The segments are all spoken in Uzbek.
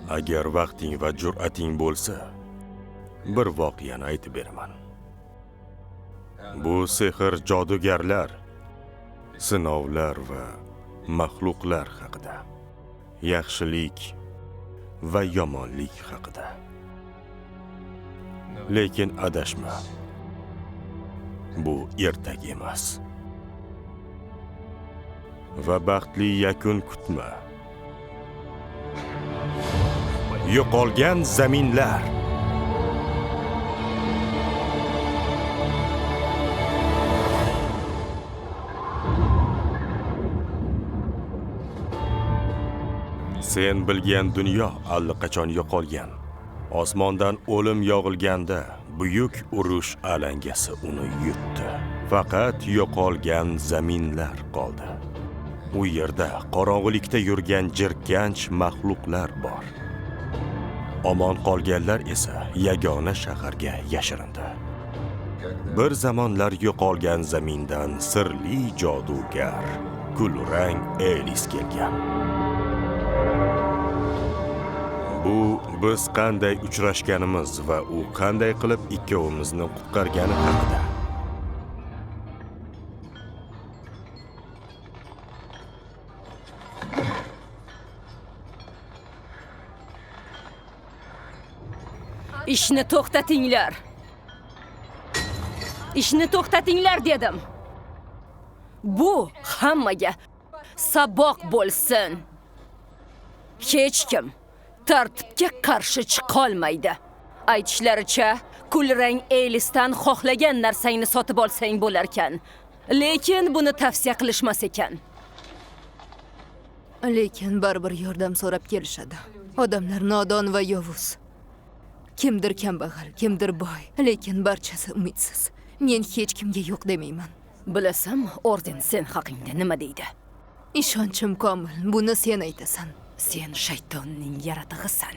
Agar vaqting va jur'ating bo'lsa, bir voqeani aytib beraman. Bu sehr jodugarlar, sinovlar va maxluqlar haqida. Yaxshilik va yomonlik haqida. Lekin adashma. Bu ertak emas. Va baxtli yakun kutma. Yo'qolgan zaminlar. Sen bilgan dunyo allaqachon yo'qolgan. Osmondan o'lim yog'ilganda buyuk urush alangasi uni yutdi. Faqat yo'qolgan zaminlar qoldi. U yerda qorong'ulikda yurgan jirkanch maxluqlar bor. Omon qolganlar esa yagona shaharga yashirindi. Bir zamonlar yo'qolgan zamindan sirli jodugar kulrang Elis kelgan. Bu biz qanday uchrashganimiz va u qanday qilib ikkovimizni qutqargani haqida. Ishni to'xtatinglar. Ishni to'xtatinglar dedim. Bu hammaga saboq bo'lsin. Hech kim tartibga qarshi chiqa olmaydi. Aytishlaricha, kulrang Elisdan xohlagan narsangni sotib olsang bo'lar ekan. Lekin buni tavsiya qilishmas ekan. Lekin baribir yordam so'rab kelishadi. Odamlar nodon va yovuz. Kimdir kambag'al, kimdir boy, lekin barchasi umidsiz. Men hech kimga yo'q demayman. Bilasam, orden sen haqingda nima deydi? Ishonchim komil, buni sen aytasan. Sen shaytonning yaratig'isan.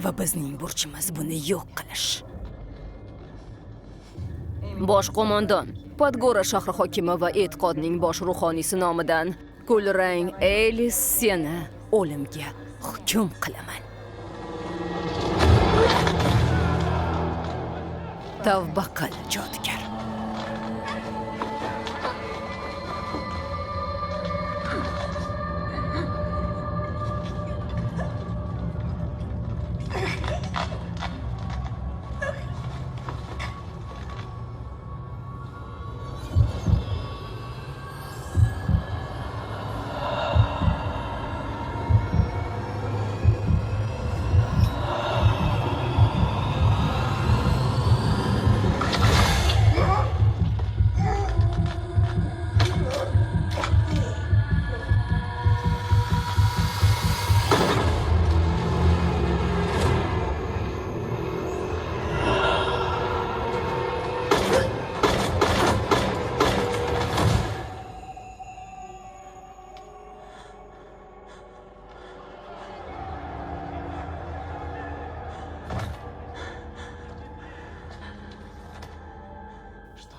Va bizning burchimiz buni yo'q qilish. Bosh qo'mondon, Podgora shahri hokimi va e'tiqodning bosh ruhoniysi nomidan kulrang Elis seni o'limga hukm qilaman. Tavba qil, jodugar.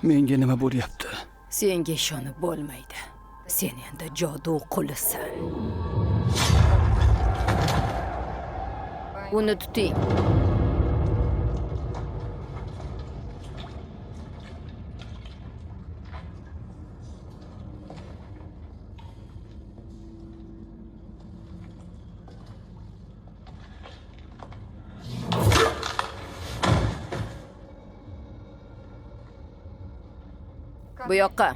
Menga nima bo'lyapti? Senga ishonib bo'lmaydi. Sen endi jodu qulisan. Uni tuting. Bu yoqqa.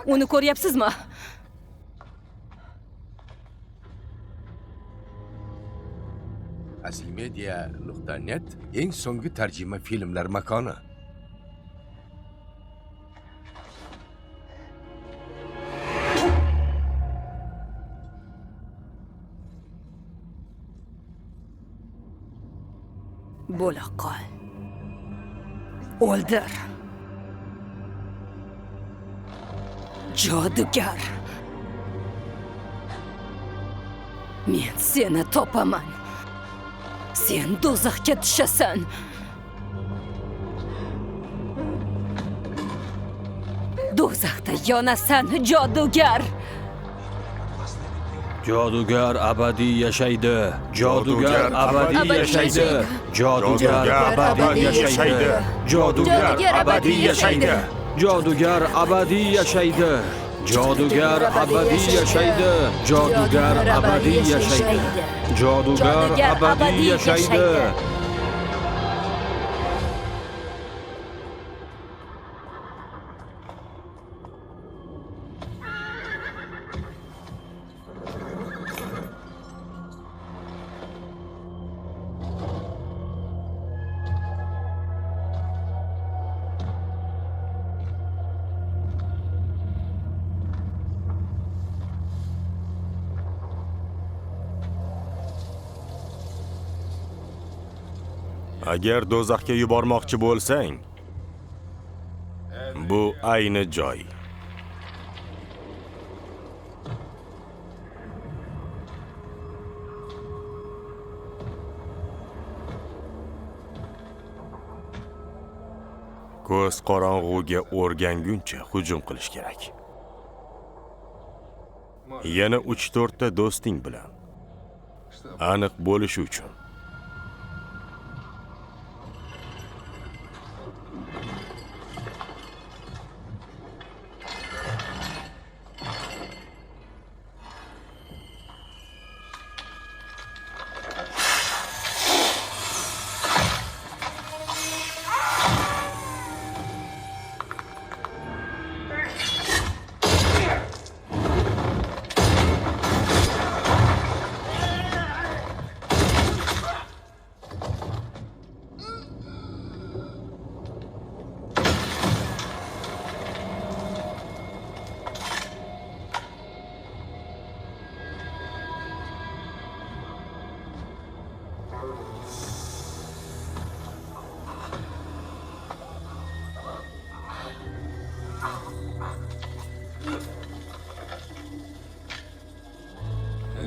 Uni ko'ryapsizmi? Asimedia.net eng so'nggi tarjima filmlar makoni. Bo'la qol. O'ldir. Jodugar. Men seni topaman. Sen do'zaxga tushasan. Do'zaxda yonasan, jodugar. Jodugar abadiy yashaydi. Jodugar abadiy yashaydi. Jodugar abadiy yashaydi. Jodugar abadiy yashaydi. Jodugar abadiy yashaydi. Jodugar abadiy yashaydi. Jodugar abadiy yashaydi. Jodugar abadiy yashaydi. Agar do'zaxga yubormoqchi bo'lsang, bu ayni joy. Ko'z qorong'uga o'rganguncha hujum qilish kerak. Yana 3-4 ta do'sting bilan. Aniq bo'lishi uchun.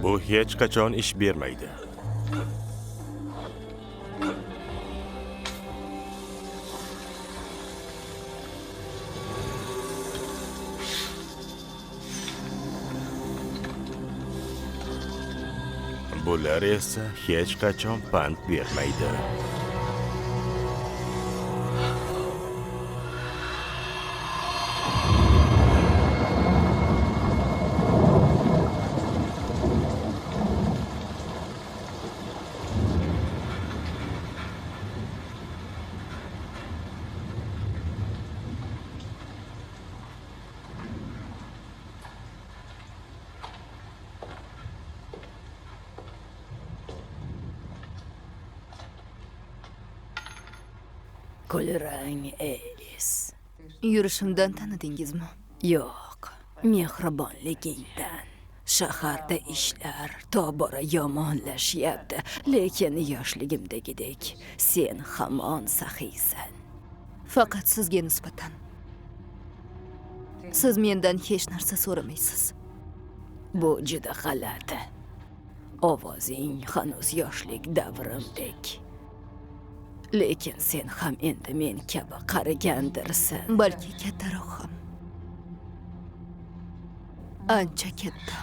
Bu hech qachon ish bermaydi. Bular esa hech qachon pand bermaydi. Kulrang Elis. Yurishimdan tanidingizmi? Yo'q, mehribonligingdan. Shaharda ishlar tobora yomonlashyapti, lekin yoshligimdagidek sen hamon saxiysan. Faqat sizga nisbatan. Siz mendan hech narsa so'ramaysiz. Bu juda g'alati. Ovozing hanuz yoshlik davrimdek. Lekin sen ham endi men kabi qarigandirsan. Balki kattaroq ham. Ancha katta.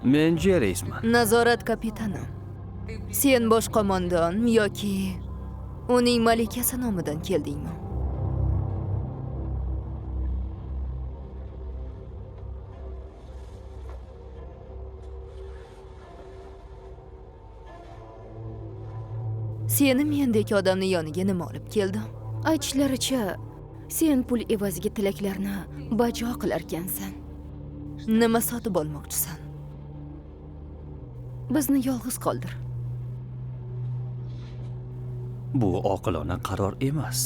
Men Jereysman. Nazorat kapitani. Sen bosh qo'mondon yoki uning malikasi nomidan keldingmi? Seni mendek odamni yoniga nima olib keldi? Aytishlaricha, sen pul evaziga tilaklarni bajo qilarkansan. Nima sotib olmoqchisan? Bizni yolg'iz qoldir. Bu oqilona qaror emas.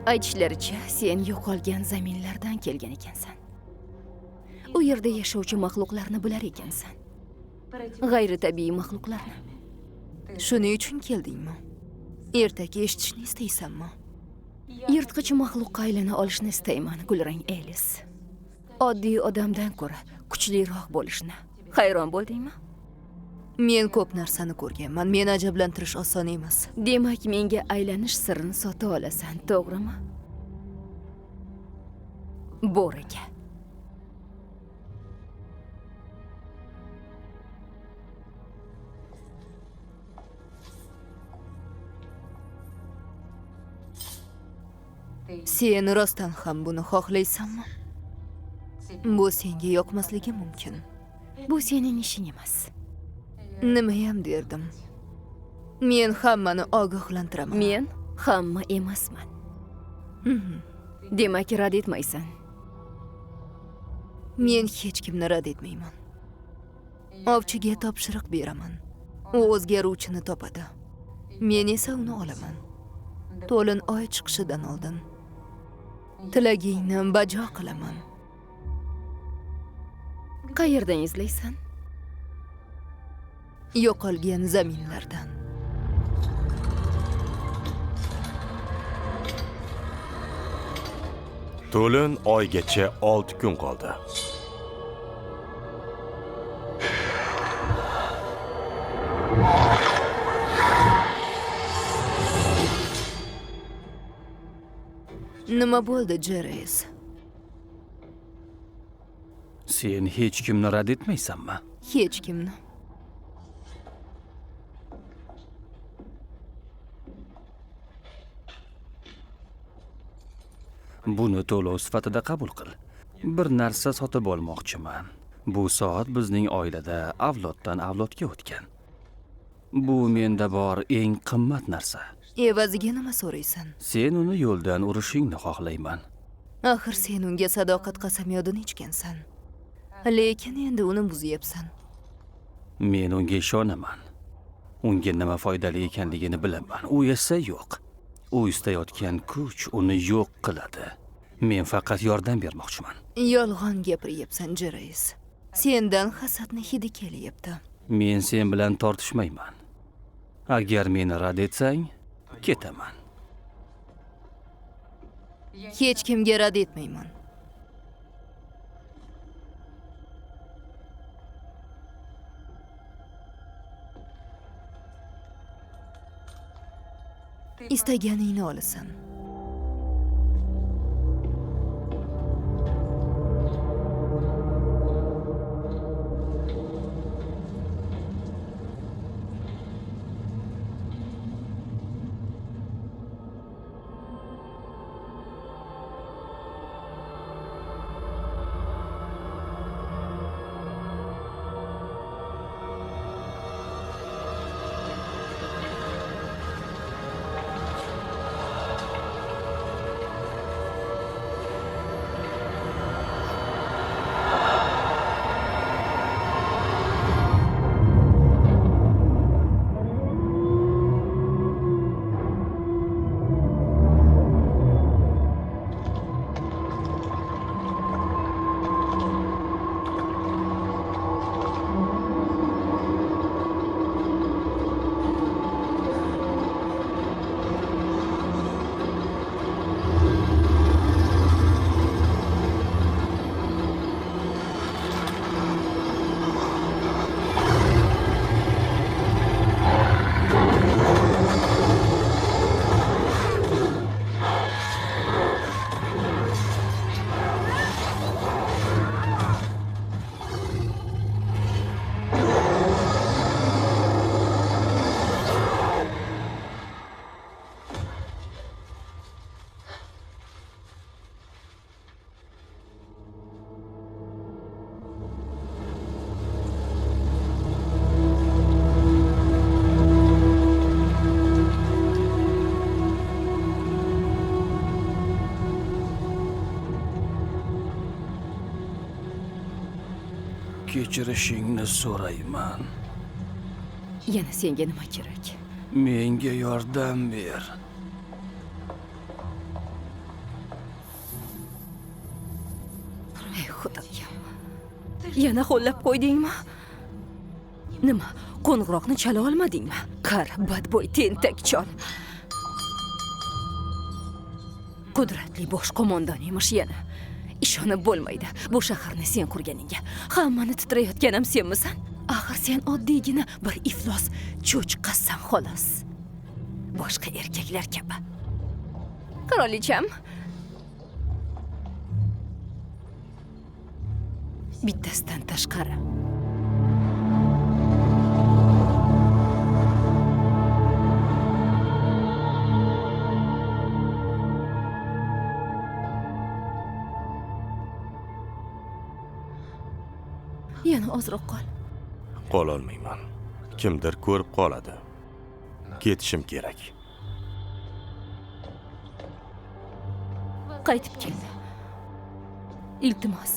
Aytishlaricha, sen yo'qolgan zaminlardan kelgan ekansan. U yerda yashovchi maxluqlarni bilar ekansan. G'ayritabiiy maxluqlarni. Shuning uchun keldingmi? Ertaga eshitishni istaysanmi? Yirtqich maxluqqa aylana olishni istayman, Kulrang Elis. Oddiy odamdan ko'ra kuchliroq bo'lishni. Hayron bo'ldingmi? Men ko'p narsani ko'rganman. Meni ajablantirish oson emas. Demak, menga aylanish sirrini sota olasan, to'g'rimi? Bo'raga. Sen rostdan ham buni xohlaysanmi? Bu senga yoqmasligi mumkin. Bu sening ishing emas. Nimayam derdim. Men hammani ogohlantiraman. Men hamma emasman. Demak, rad etmaysan. Men hech kimni rad etmayman. Ovchiga topshiriq beraman. U o'zgaruvchini topadi. Men esa uni olaman. To'lin oy chiqishidan oldin tilagingni bajo qilaman. Qayerdan izlaysan? Yo'qolgan zaminlardan. To'lin oygacha 6 kun qoldi. Nima bo'ldi, Jereys? Sen hech kimni rad etmaysanmi? Hech kimni. Buni to'lov sifatida qabul qil. Bir narsa sotib olmoqchiman. Bu soat bizning oilada avloddan avlodga o'tgan. Bu menda bor eng qimmat narsa. Evaziga nima so'raysan? Sen uni yo'ldan urishingni xohlayman. Axir sen unga sadoqat qasamyodini ichgansan. Lekin endi uni buzyapsan. Men unga ishonaman. Unga nima foydali ekanligini bilaman. U esa yo'q. U istayotgan kuch uni yo'q qiladi. Men faqat yordam bermoqchiman. Yolg'on gapiryapsan, Jereys. Sendan hasadni hidi kelyapti. Men sen bilan tortishmayman. Agar meni rad etsang, ketaman. Hech kimga rad etmayman. Istaganingni olasan. kechirishingni so'rayman. Yana senga nima kerak? Menga yordam ber. Ey xudoyim. Yana qo'llab qo'ydingmi? Nima? Qo'ng'iroqni chala olmadingmi? Qar, badbo'y tentak chol. Qudratli bosh qo'mondon emish yana. Ishonib bo'lmaydi. Bu shaharni sen qurganingga. Hammani titrayotganim senmisan? Axir sen oddiygina bir iflos cho'chqasan xolos. Boshqa erkaklar kabi. Qirolicham. Bittasidan tashqari. Yana ozroq qol. Qololmayman. Kimdir ko'rib qoladi. Ketishim kerak. Qaytib keldi. Iltimos.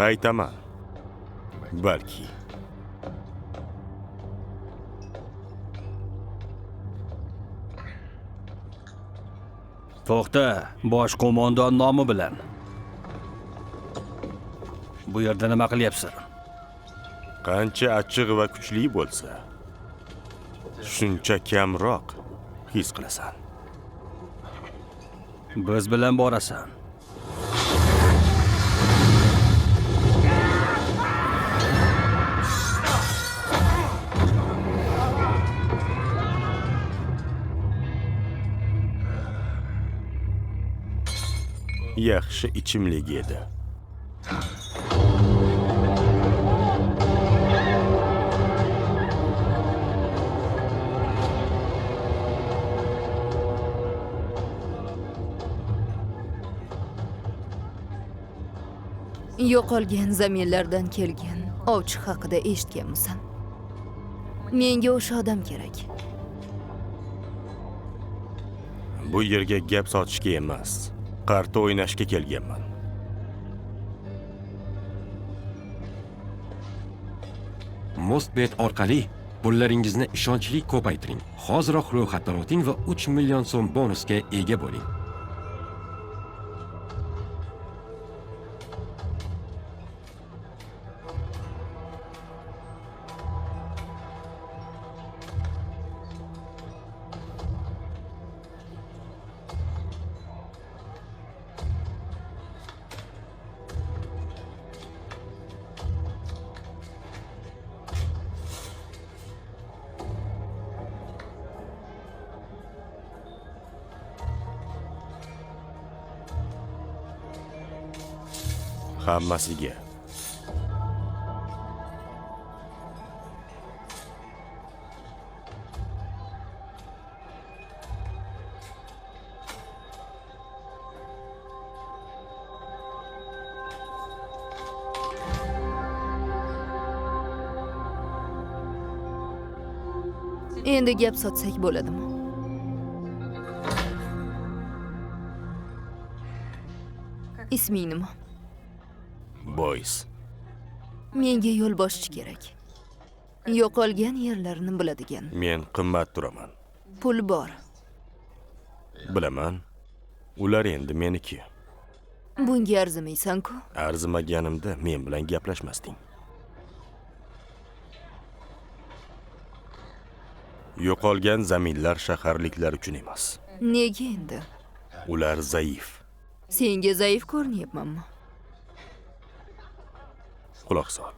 Qaytaman. Balki. To'xta, bosh qo'mondon nomi bilan. Bu yerda nima qilyapsan? Qancha achchiq va kuchli bo'lsa, shuncha kamroq his qilasan. Biz bilan borasan. Yaxshi ichimlik edi. Yo'qolgan zaminlardan kelgan ovchi haqida eshitganmisan? Menga o'sha odam kerak. Bu yerga gap sotishga emas, qarta o'ynashga kelganman. Mostbet orqali pullaringizni ishonchli ko'paytiring. Hoziroq ro'yxatdan o'ting va 3 million so'm bonusga ega bo'ling. Hammasiga. Endi gap sotsak bo'ladimi? Isming nima? Boys. Menga yo'lboshchi kerak. Yo'qolgan yerlarni biladigan. Men qimmat turaman. Pul bor. Bilaman. Ular endi meniki. Bunga arzimaysan-ku. Arzimaganimda men bilan gaplashmasding. Yo'qolgan zaminlar shaharliklar uchun emas. Nega endi? Ular zaif. Senga zaif ko'rinyapmanmi? Quloq sol.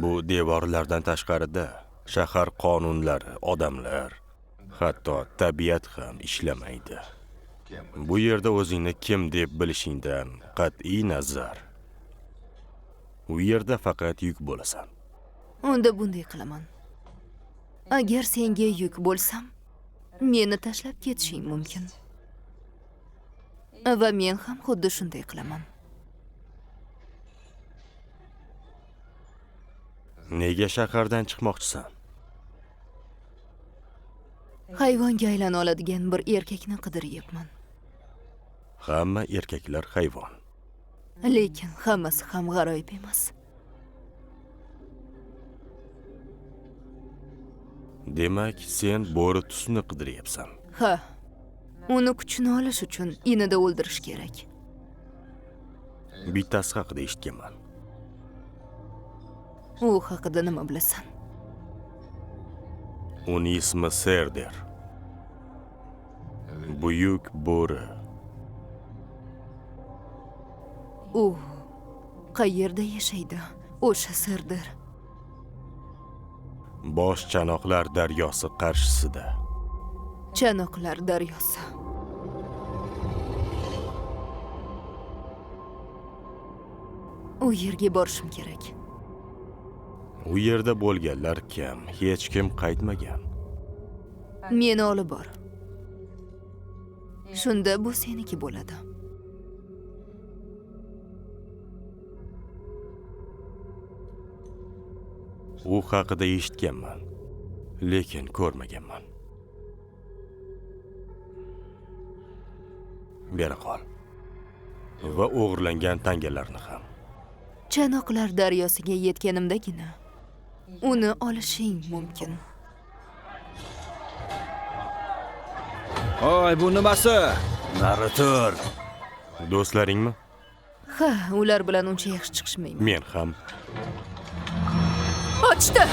Bu devorlardan tashqarida shahar qonunlari, odamlar, hatto tabiat ham ishlamaydi. Bu yerda o'zingni kim deb bilishingdan qat'iy nazar, u yerda faqat yuk bo'lasan. Unda bunday qilaman. Agar senga yuk bo'lsam, meni tashlab ketishing mumkin. Va men ham xuddi shunday qilaman. Nega shahardan chiqmoqchisan? Hayvonga aylana oladigan bir erkakni qidiryapman. Hamma erkaklar hayvon. lekin hammasi ham g'aroyib emas. Demak, sen bo'ri tusini qidiryapsan. Ha, uni kuchini olish uchun inida o'ldirish kerak. Bittasi haqida eshitganman. U haqida nima bilasan? Uning ismi Serder. Buyuk bo'ri. U qayerda yashaydi? O'sha Serder. Bosh chanoqlar daryosi qarshisida. Chanoqlar daryosi. U yerga borishim kerak. U yerda bo'lganlar kim? Hech kim qaytmagan. Meni olib bor. Shunda bu seniki bo'ladi. U haqida eshitganman, lekin ko'rmaganman. Bera qol. Va o'g'irlangan tangalarni ham. Chanoqlar daryosiga yetganimdagina uni olishing mumkin. Hoy, bu nimasi? Nari tur. Do'stlaringmi? Ha, ular bilan uncha yaxshi chiqishmayman. Men ham. Ochdi.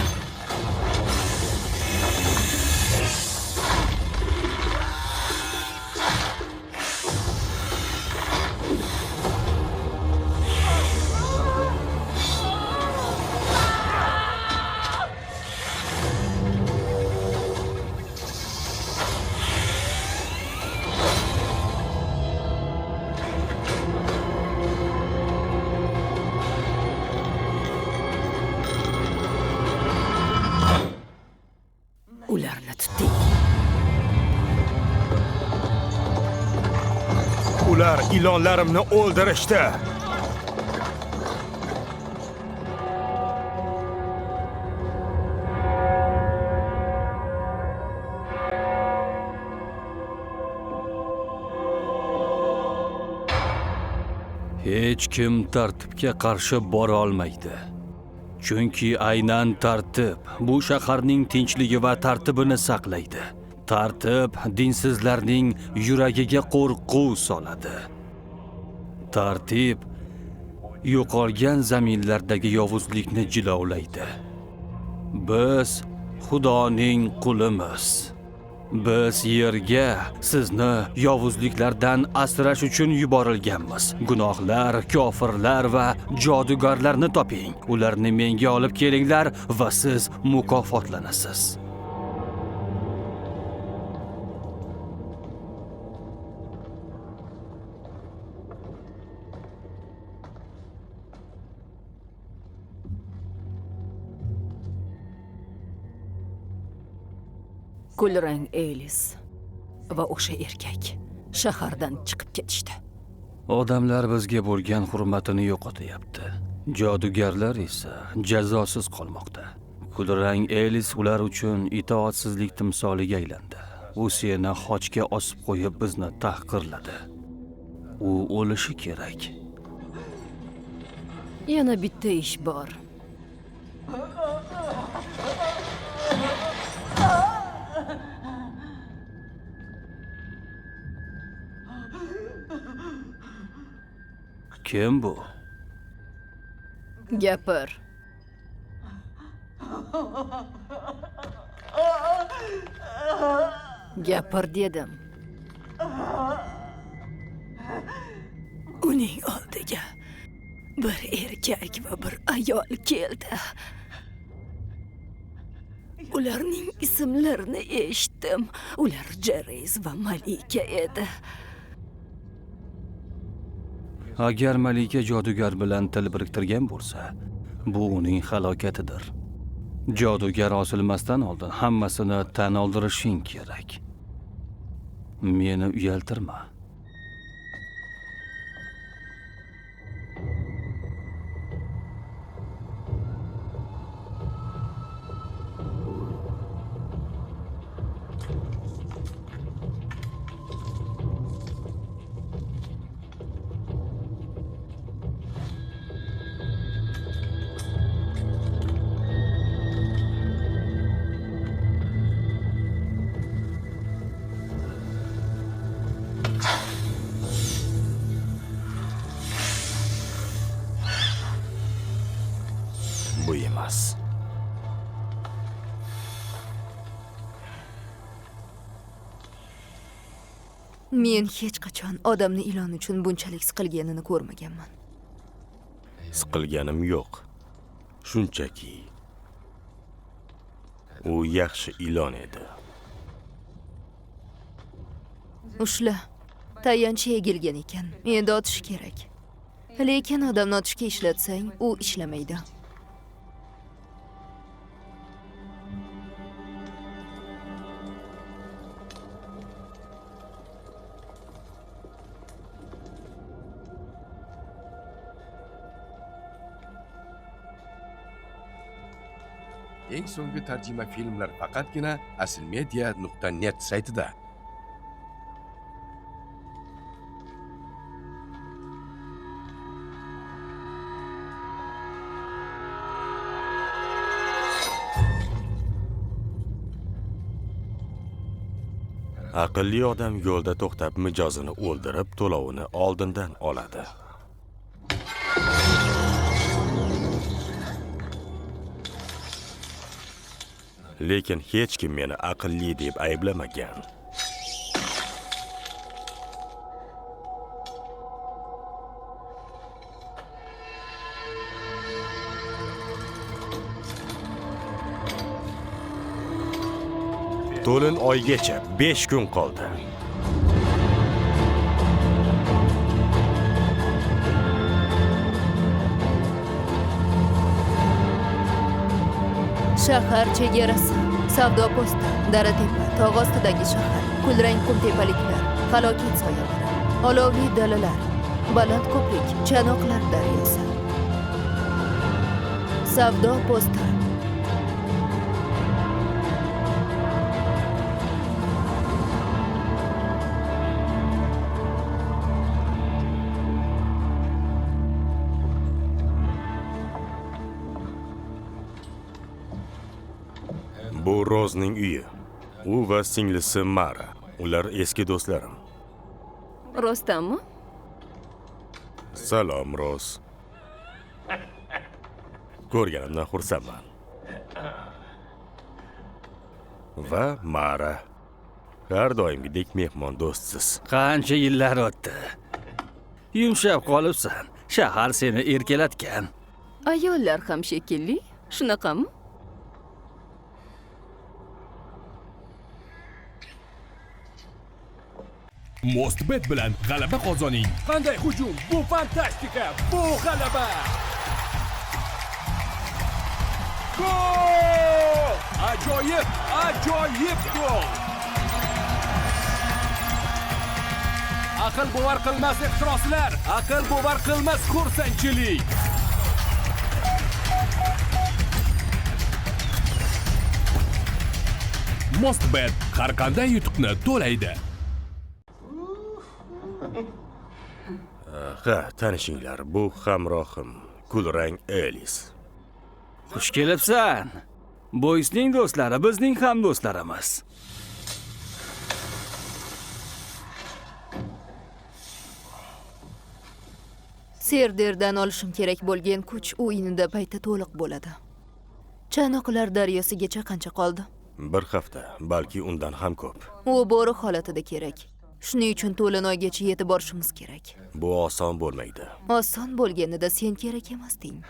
Ularni tutding. Ular ilonlarimni o'ldirishdi. Hech kim tartibga qarshi bora olmaydi. Chunki aynan tartib bu shaharning tinchligi va tartibini saqlaydi. Tartib dinsizlarning yuragiga qo'rquv soladi. Tartib yo'qolgan zaminlardagi yovuzlikni jilovlaydi. Biz Xudoning qulimiz. Biz yerga sizni yovuzliklardan asrash uchun yuborilganmiz. Gunohlar, kofirlar va jodugarlarni toping. Ularni menga olib kelinglar va siz mukofotlanasiz. Kulrang Elis va o'sha erkak shahardan chiqib ketishdi. Odamlar bizga bo'lgan hurmatini yo'qotyapti. Jodugarlar esa jazosiz qolmoqda. Kulrang Elis ular uchun itoatsizlik timsoliga aylandi. U seni xochga osib qo'yib bizni tahqirladi. U o'lishi kerak. Yana bitta ish bor. Kim bu? Gapir. Gapir dedim. Uning oldiga bir erkak va bir ayol keldi. Ularning ismlarini eshitdim. Ular Jariz va Malika edi. Agar Malika jodugar bilan til biriktirgan bo'lsa, bu uning halokatidir. Jodugar osilmasdan oldin hammasini tan oldirishing kerak. Meni uyaltirma. Bu emas. Men hech qachon odamni ilon uchun bunchalik siqilganini ko'rmaganman. Siqilganim yo'q. Shunchaki u yaxshi ilon edi. Ushla. Tayanchi egilgan ekan. Endi otish kerak. Lekin odamni otishga ishlatsang, u ishlamaydi. Eng so'nggi tarjima filmlar faqatgina aslmedia.net saytida. Aqlli odam yo'lda to'xtab mijozini o'ldirib, to'lovini oldindan oladi. Lekin hech kim meni aqlli deb ayblamagan. To'lin oygacha 5 kun qoldi. Shahar chegarasi, savdo posti, dara-tepa, tog' ostidagi shahar, kulrang qum tepaliklar, halokat soyalari, olovli dalalar, baland ko'prik, chanoqlar daryosi. Savdo posti. Bu Rozning uyi. U va singlisi Mara. Ular eski do'stlarim. Rostdanmi? Salom, Roz. Ko'rganimdan xursandman. Va Mara. Har doimgidek mehmon do'stsiz. Qancha yillar o'tdi. Yumshab qolibsan. Shahar seni erkalatgan. Ayollar ham shekilli. Shunaqami? Mostbet bilan g'alaba qozoning. Qanday hujum? Bu fantastika. Bu g'alaba. Gol! Ajoyib, ajoyib gol. Aql bovar qilmas ehtiroslar, aql bovar qilmas xursandchilik. Mostbet har qanday yutuqni to'laydi. Ha, tanishinglar, bu hamrohim, kulrang Elis. Xush kelibsan. Boysning do'stlari bizning ham do'stlarimiz. Serderdan olishim kerak bo'lgan kuch u inida payti to'liq bo'ladi. Chanoqlar daryosigacha qancha qoldi? Bir hafta, balki undan ham ko'p. U bo'ri holatida kerak. Shuning uchun To'lin oygacha yetib borishimiz kerak. Bu oson bo'lmaydi. Oson bo'lganida sen kerak emasding.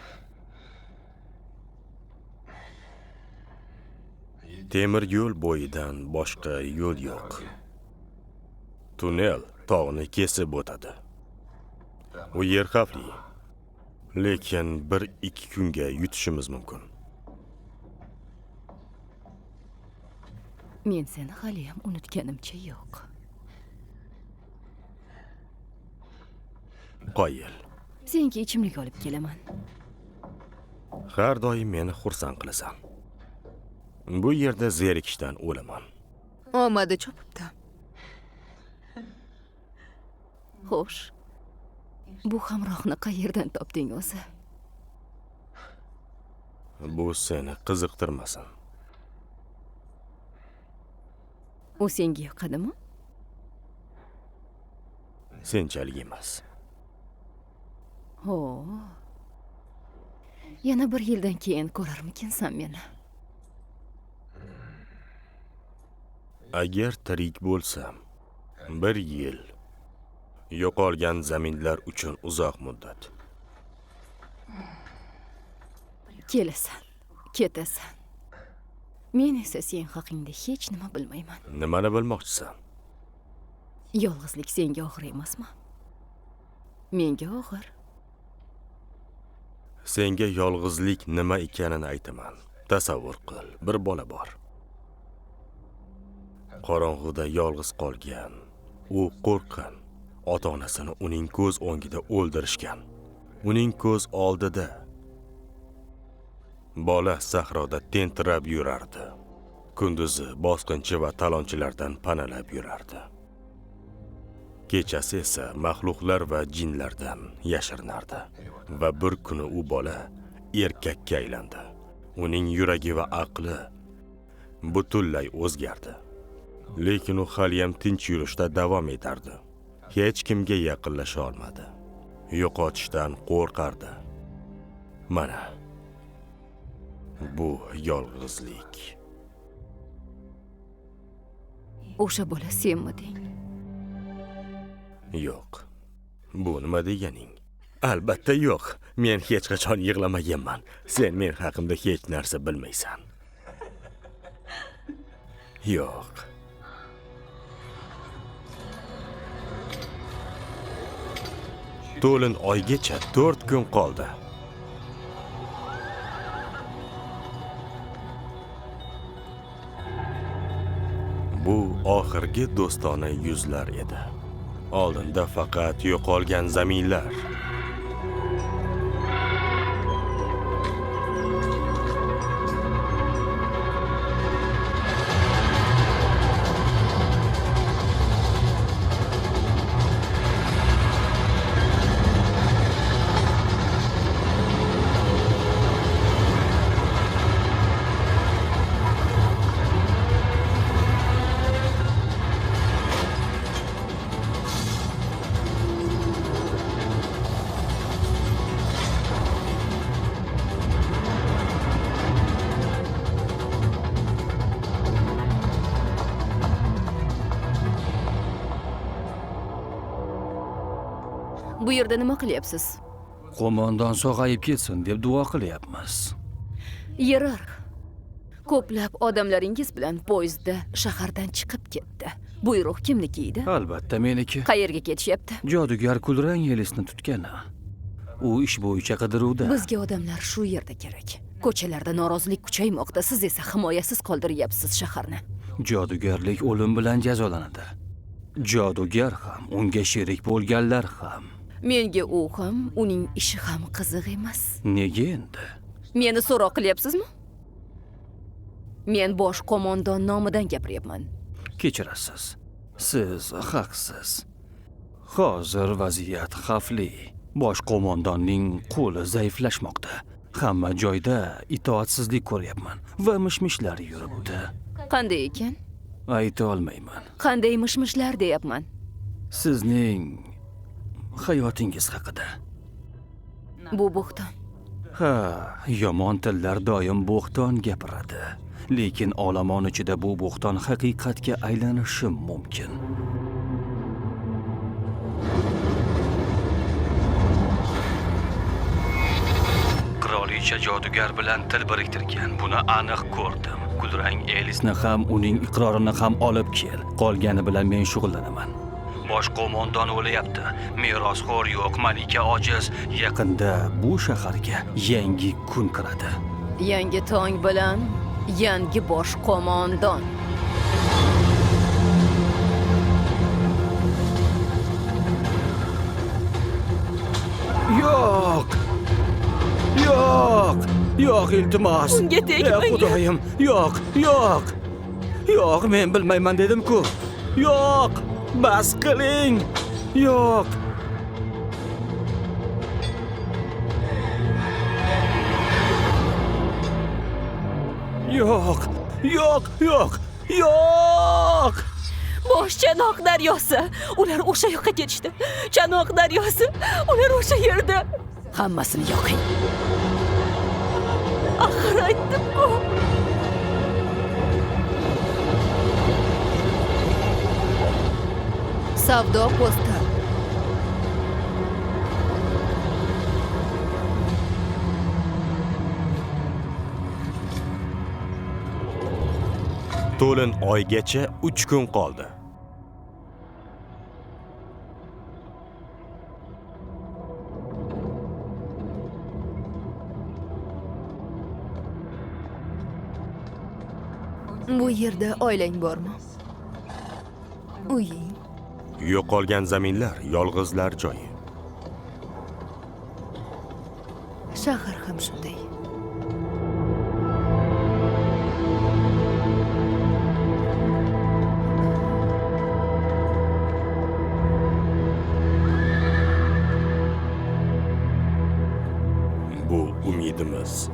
Temir yo'l bo'yidan boshqa yo'l yo'q. Tunnel tog'ni kesib o'tadi. U yer xavfli. Lekin 1-2 kunga yutishimiz mumkin. Men seni hali ham unutganimcha yo'q. Qoyil. Senga ichimlik olib kelaman. Har doim meni xursand qilasan. Bu yerda zerikishdan o'laman. Omadi chopibdi. Xo'sh. Bu hamrohni qayerdan topding o'zi? Bu seni qiziqtirmasin. U senga yoqadimi? senchalik emas. Ho. Yana bir yildan keyin ko'rarmikinsan meni? Agar tirik bo'lsam, 1 yil yo'qolgan zaminlar uchun uzoq muddat. Kelasan, ketasan. Men esa sen haqingda hech nima bilmayman. Nimani bilmoqchisan? Yolg'izlik senga og'ir emasmi? Menga og'ir. Senga yolg'izlik nima ekanini aytaman. Tasavvur qil, bir bola bor. Qorong'uda yolg'iz qolgan. U qo'rqqan. Ota-onasini uning ko'z o'ngida o'ldirishgan. Uning ko'z oldida bola sahroda tentirab yurardi. Kunduzi bosqinchi va talonchilardan panalab yurardi. Kechasi esa maxluqlar va jinlardan yashirinardi. Va bir kuni u bola erkakka aylandi. Uning yuragi va aqli butunlay o'zgardi. Lekin u haliyam tinch yurishda davom etardi. Hech kimga yaqinlasha olmadi. Yo'qotishdan qo'rqardi. Mana bu yolg'izlik. O'sha bola senmiding? Yo'q. Bu nima deganing? Albatta yo'q. Men hech qachon yig'lamaganman. Sen men haqimda hech narsa bilmaysan. Yo'q. To'lin oygacha 4 kun qoldi. Bu oxirgi do'stona yuzlar edi. Oldinda faqat yo'qolgan zaminlar. Bu yerda nima qilyapsiz? Qo'mondon sog'ayib ketsin deb duo qilyapmiz. Yerarx. Ko'plab odamlaringiz bilan poyezdda shahardan chiqib ketdi. Buyruq kimniki edi? Albatta meniki. Qayerga ketishyapti? Jodugar kulrang yelisni tutgani. U ish bo'yicha qidiruvda. Bizga odamlar shu yerda kerak. Ko'chalarda norozilik kuchaymoqda, siz esa himoyasiz qoldiryapsiz shaharni. Jodugarlik o'lim bilan jazolanadi. Jodugar ham, unga sherik bo'lganlar ham. Menga u ham, uning ishi ham qiziq emas. Nega endi? Meni so'roq qilyapsizmi? Men bosh qo'mondon nomidan gapiryapman. Kechirasiz. Siz haqsiz. Hozir vaziyat xavfli. Bosh qo'mondonning qo'li zaiflashmoqda. Hamma joyda itoatsizlik ko'ryapman va mishmishlar yuribdi. Qanday ekan? Ayta olmayman. Qanday mishmishlar deyapman. Sizning hayotingiz haqida. Bu bo'xton. Ha, yomon tillar doim bo'xton gapiradi. Lekin olomon ichida bu bo'xton haqiqatga aylanishi mumkin. Qirolicha jodugar bilan til biriktirgan. Buni aniq ko'rdim. Kulrang Elisni ham, uning iqrorini ham olib kel. Qolgani bilan men shug'ullanaman. Bosh qo'mondon o'layapti. Merosxo'r yo'q, malika ojiz. Yaqinda bu shaharga yangi kun kiradi. Yangi tong bilan yangi bosh qo'mondon. Yo'q! Yo'q! Yo'q, iltimos. Unga tegmang. Xudoyim, yo'q, yo'q. Yo'q, men bilmayman dedim-ku. Yo'q! Bas qiling. Yo'q. Yo'q, yo'q, yo'q, yo'q. Bosh Chanoq daryosi. Ular o'sha yoqqa ketishdi. Chanoq daryosi. Ular o'sha yerda. Hammasini yoqing. Axir aytdim-ku. Savdo posti. To'lin oygacha 3 kun qoldi. Bu yerda oilang bormi? Uying. Yo'qolgan zaminlar yolg'izlar joyi. Shahar ham shunday. Bu umidimiz.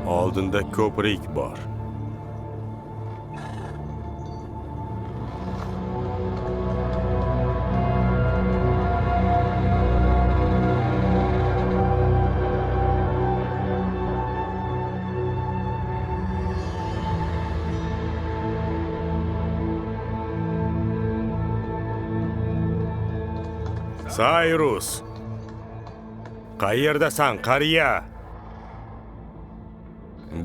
Oldinda ko'prik bor. Sayrus. Qayerdasan, qariya?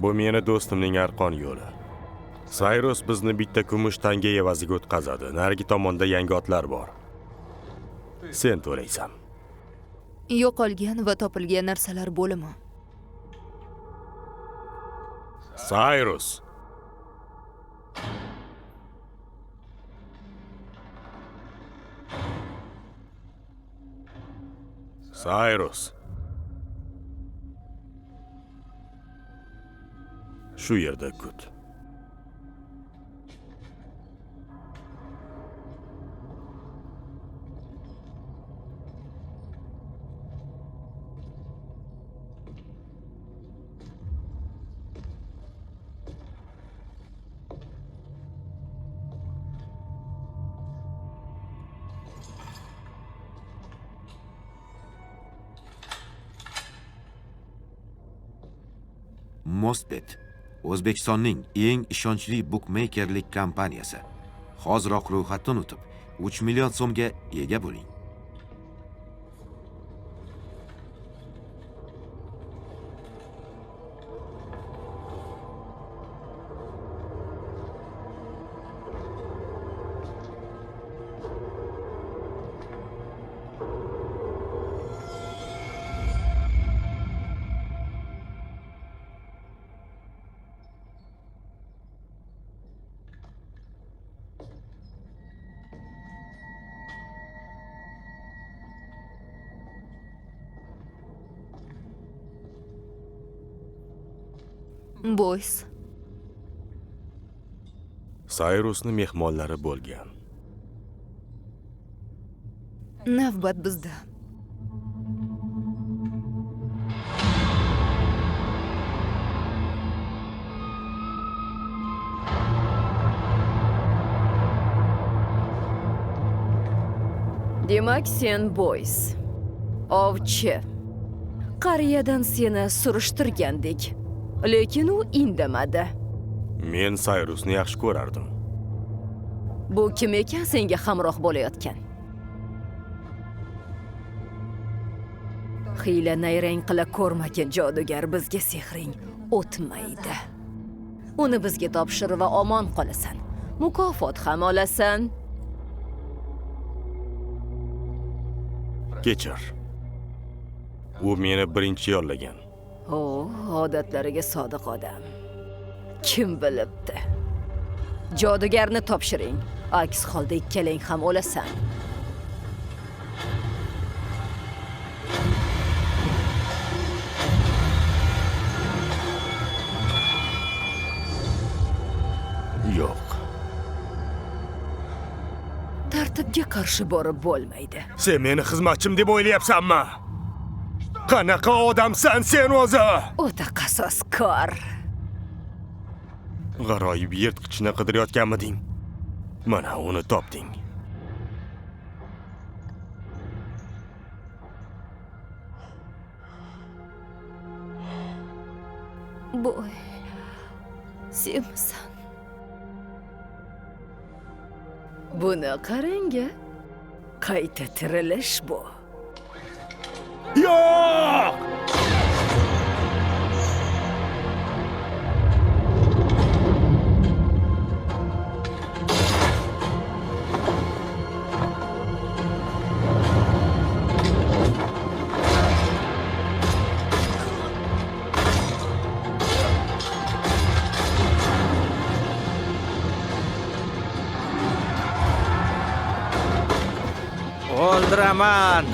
Bu meni do'stimning arqon yo'li. Sayrus bizni bitta kumush tanga evaziga o'tkazadi. Narigi tomonda yangi otlar bor. Sen to'laysan. Yo'qolgan va topilgan narsalar bo'limi. Sayrus. Sayrus. Shu yerda kut. Mostbet O'zbekistonning eng ishonchli bukmeykerlik kompaniyasi. Hoziroq ro'yxatdan o'tib, 3 million so'mga ega bo'ling. Boys. Sayrusni mehmonlari bo'lgan. Navbat bizda. Demak, sen boys. Ovchi. Qariyadan seni surishtirgandik. Lekin u indamadi. Men Sayrusni yaxshi ko'rardim. Bu kim ekan senga hamroh bo'layotgan? Xiyla nayrang qila ko'rmagan jodugar bizga sehring o'tmaydi. Uni bizga topshir va omon qolasan. Mukofot ham olasan. Kechir. U meni birinchi yollagan. Odatlariga sodiq odam. Kim bilibdi? Jodugarni topshiring. Aks holda ikkalang ham o'lasan. Yo'q. Tartibga qarshi borib bo'lmaydi. Sen meni xizmatchim deb o'ylayapsanmi? Qanaqa odamsan sen o'zi? O'ta qasoskor. G'aroyib yirtqichni qidirayotganmiding? Mana uni topding. Boy, senmisan? Buni qarang-a. Qayta tirilish bu. Yo'q! O'ldiraman.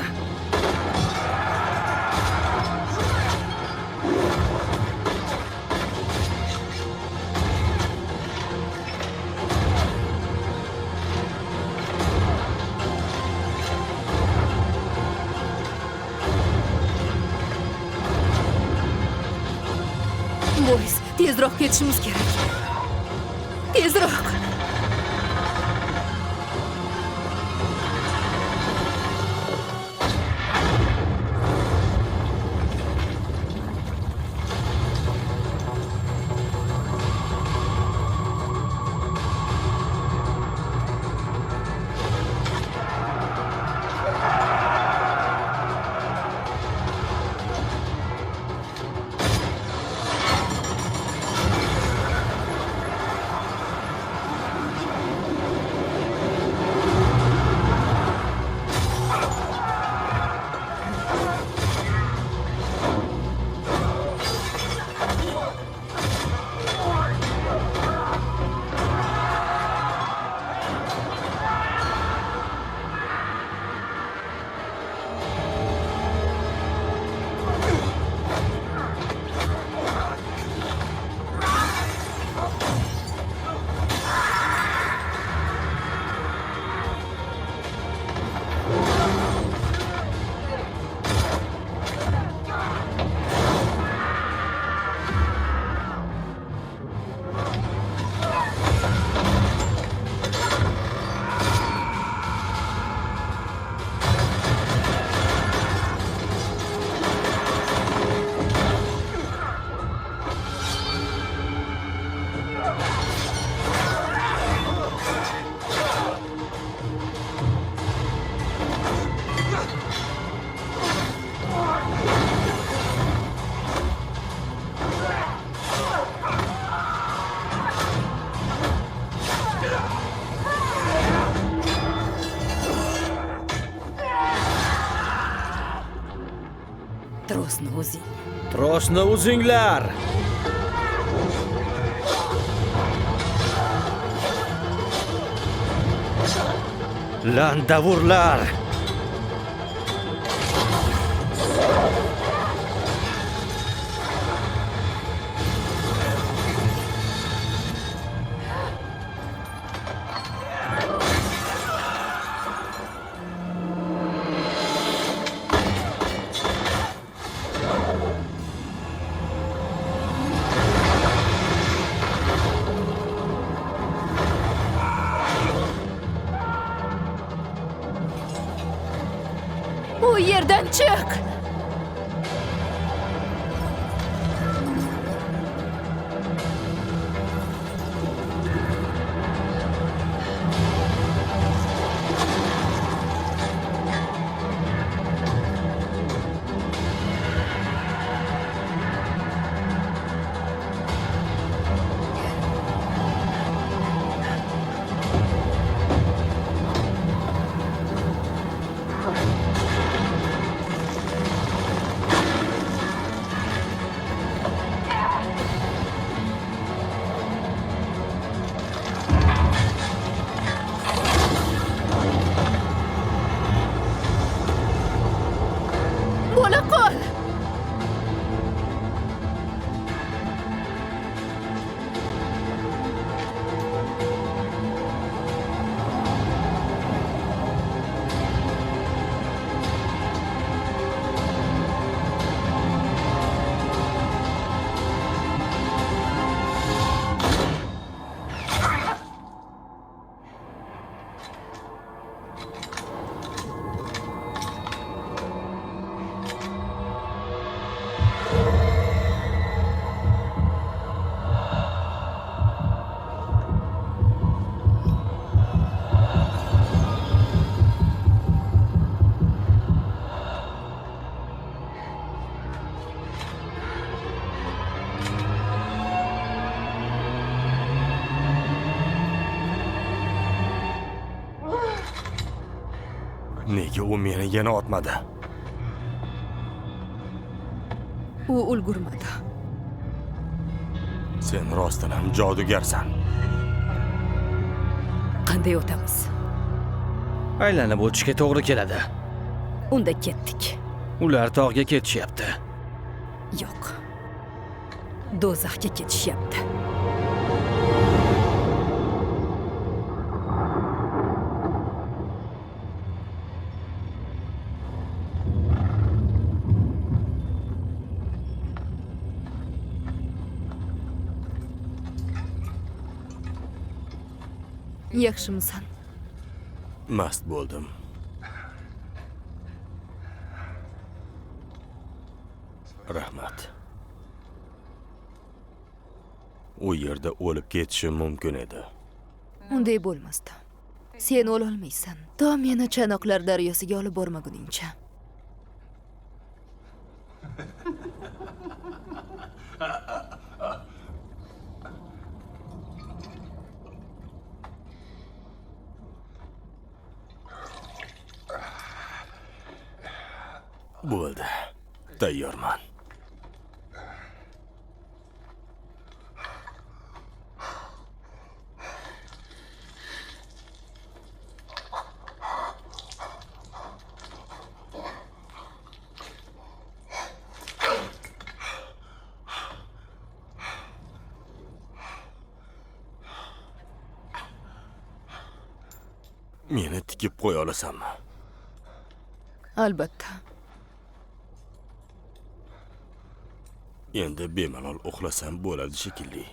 Boys, tezroq ketishimiz kerak. Tezroq. Trosni o'zing. Trosni o'zinglar. Landavurlar. Bu yerdan chiq. Nega u meni yana otmadi? u ulgurmadi. Sen rostdan ham jodugarsan. Qanday o'tamiz? Aylanib o'tishga to'g'ri keladi. Unda ketdik. Ular tog'ga ketishyapti. Yo'q. Do'zaxga ketishyapti. Yaxshimisan? Mast bo'ldim. Rahmat. U yerda o'lib ketishim mumkin edi. Unday bo'lmasdi. Sen o'lolmaysan. To meni Chanoqlar daryosiga olib bormaguningcha. Bo'ldi. Tayyorman. Meni tikib qo'ya olasanmi? Albatta. Endi bemalol uxlasam bo'ladi shekilli.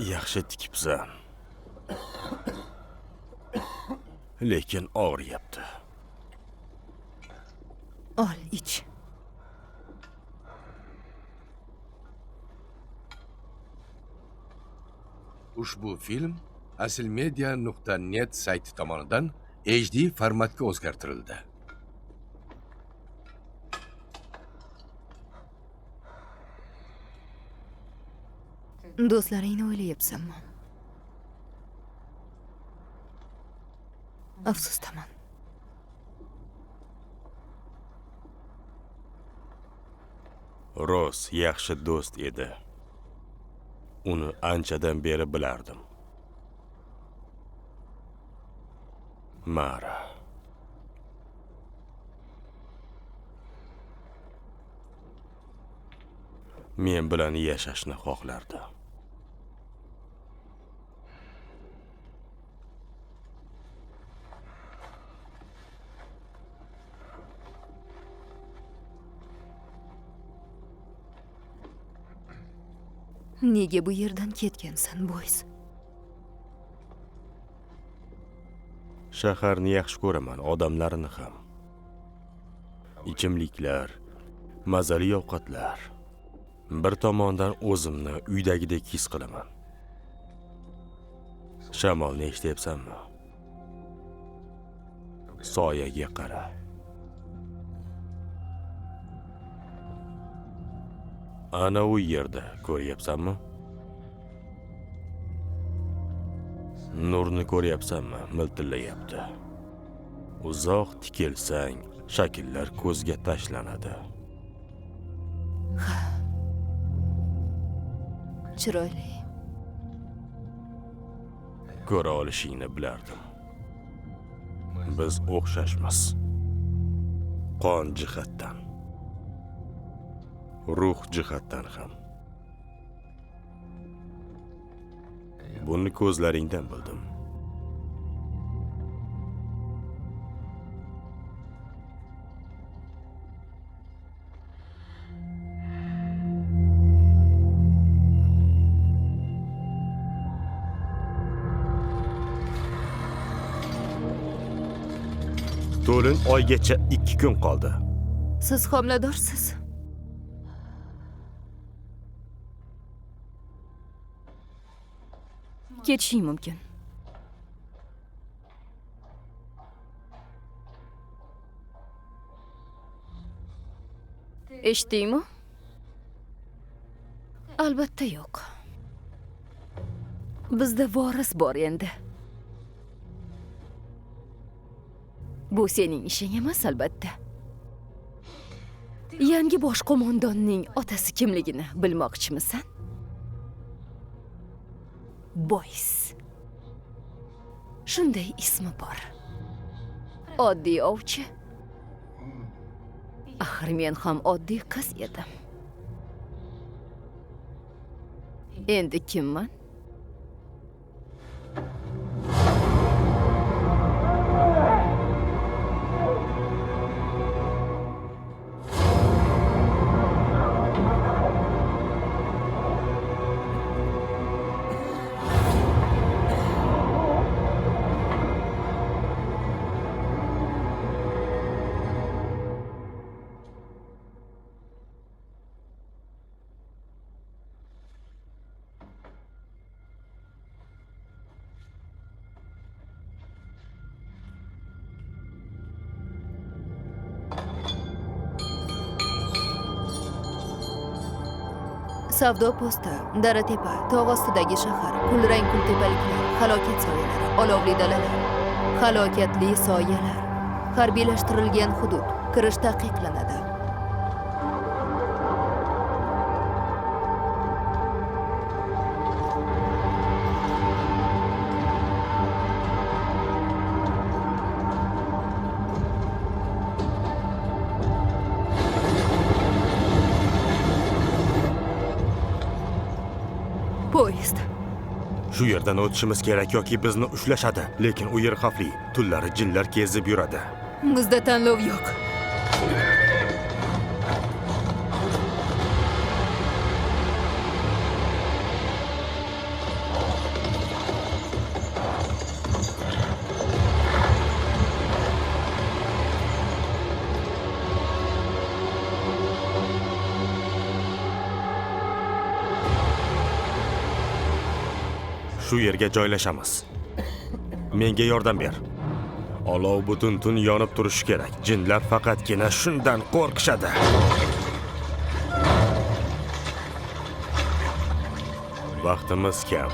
Yaxshi tikibsan. Lekin og'riyapti. Ol, ich. Ushbu film aslmedia.net sayti tomonidan HD formatga o'zgartirildi. Do'stlaringni o'ylayapsanmi? Afsusdaman. Ross yaxshi do'st edi. Uni anchadan beri bilardim. Mara. Men bilan yashashni xohlardi. Nega bu yerdan ketgansan, Boys? Shaharni yaxshi ko'raman, odamlarini ham. Ichimliklar, mazali ovqatlar. Bir tomondan o'zimni uydagidek his qilaman. Shamolni eshityapsanmi? Soyaga qara. Ana u yerda ko'ryapsanmi? Nurni ko'ryapsanmi? Miltillayapti. Uzoq tikilsang, shakllar ko'zga tashlanadi. Chiroyli. Ko'ra olishingni bilardim. Biz o'xshashmiz. Qon jihatdan, ruh jihatdan ham. Buni ko'zlaringdan bildim. To'lin oygacha 2 kun qoldi. Siz homiladorsiz. Ketishing mumkin. Eshitdingmi? Albatta yo'q. Bizda voris bor endi. Bu sening ishing emas albatta. Yangi bosh qo'mondonning otasi kimligini bilmoqchimisan? Boys. Shunday ismi bor. Oddiy ovchi. Axir men ham oddiy qiz edim. Endi kimman? Savdo posti, Daratepa, tog' ostidagi shahar, kulrang kultepaliklar, halokat soyalari, olovli dalalar, halokatli soyalar, harbiylashtirilgan hudud, kirish taqiqlanadi. Poyezd. Shu yerdan o'tishimiz kerak yoki bizni ushlashadi. Lekin u yer xavfli. Tunlari jinlar kezib yuradi. Bizda tanlov yo'q. Shu yerga joylashamiz. Menga yordam ber. Olov butun tun yonib turishi kerak. Jinlar faqatgina shundan qo'rqishadi. Vaqtimiz kam.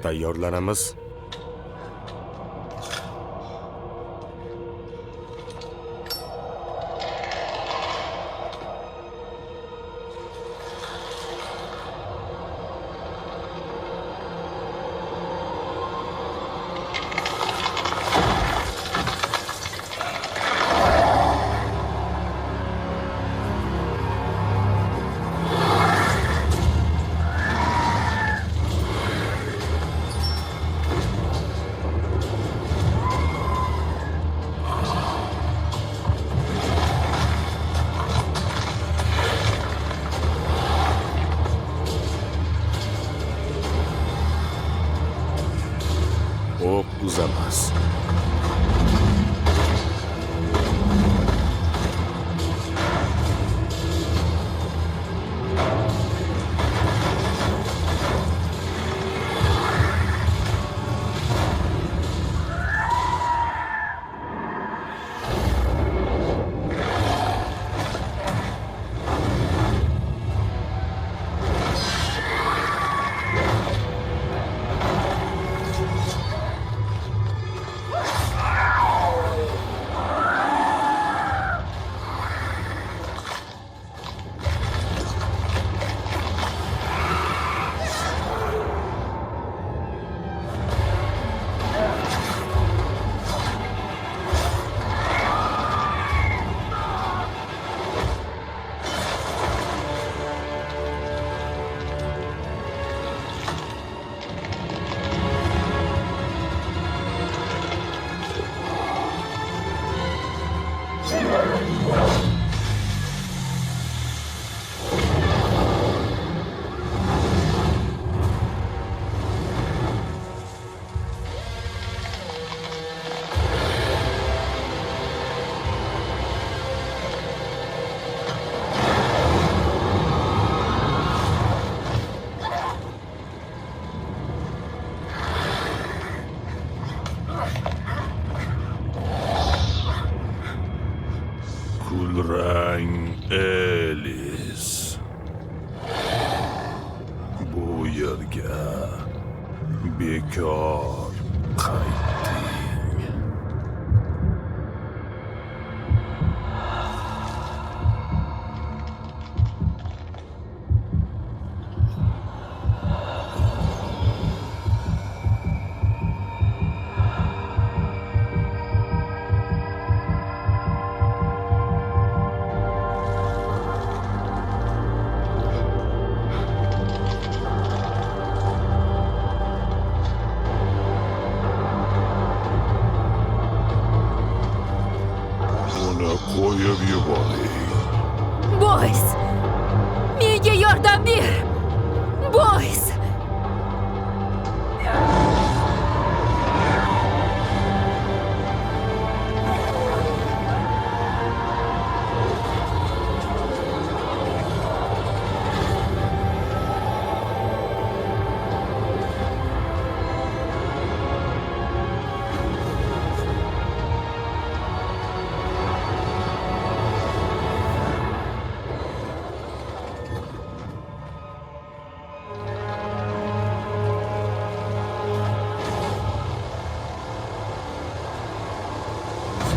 Tayyorlanamiz. O'q uzamas. yerga bekor qaytding. Uni qo'yib yuboring. Boys! Menga yordam ber! Boys!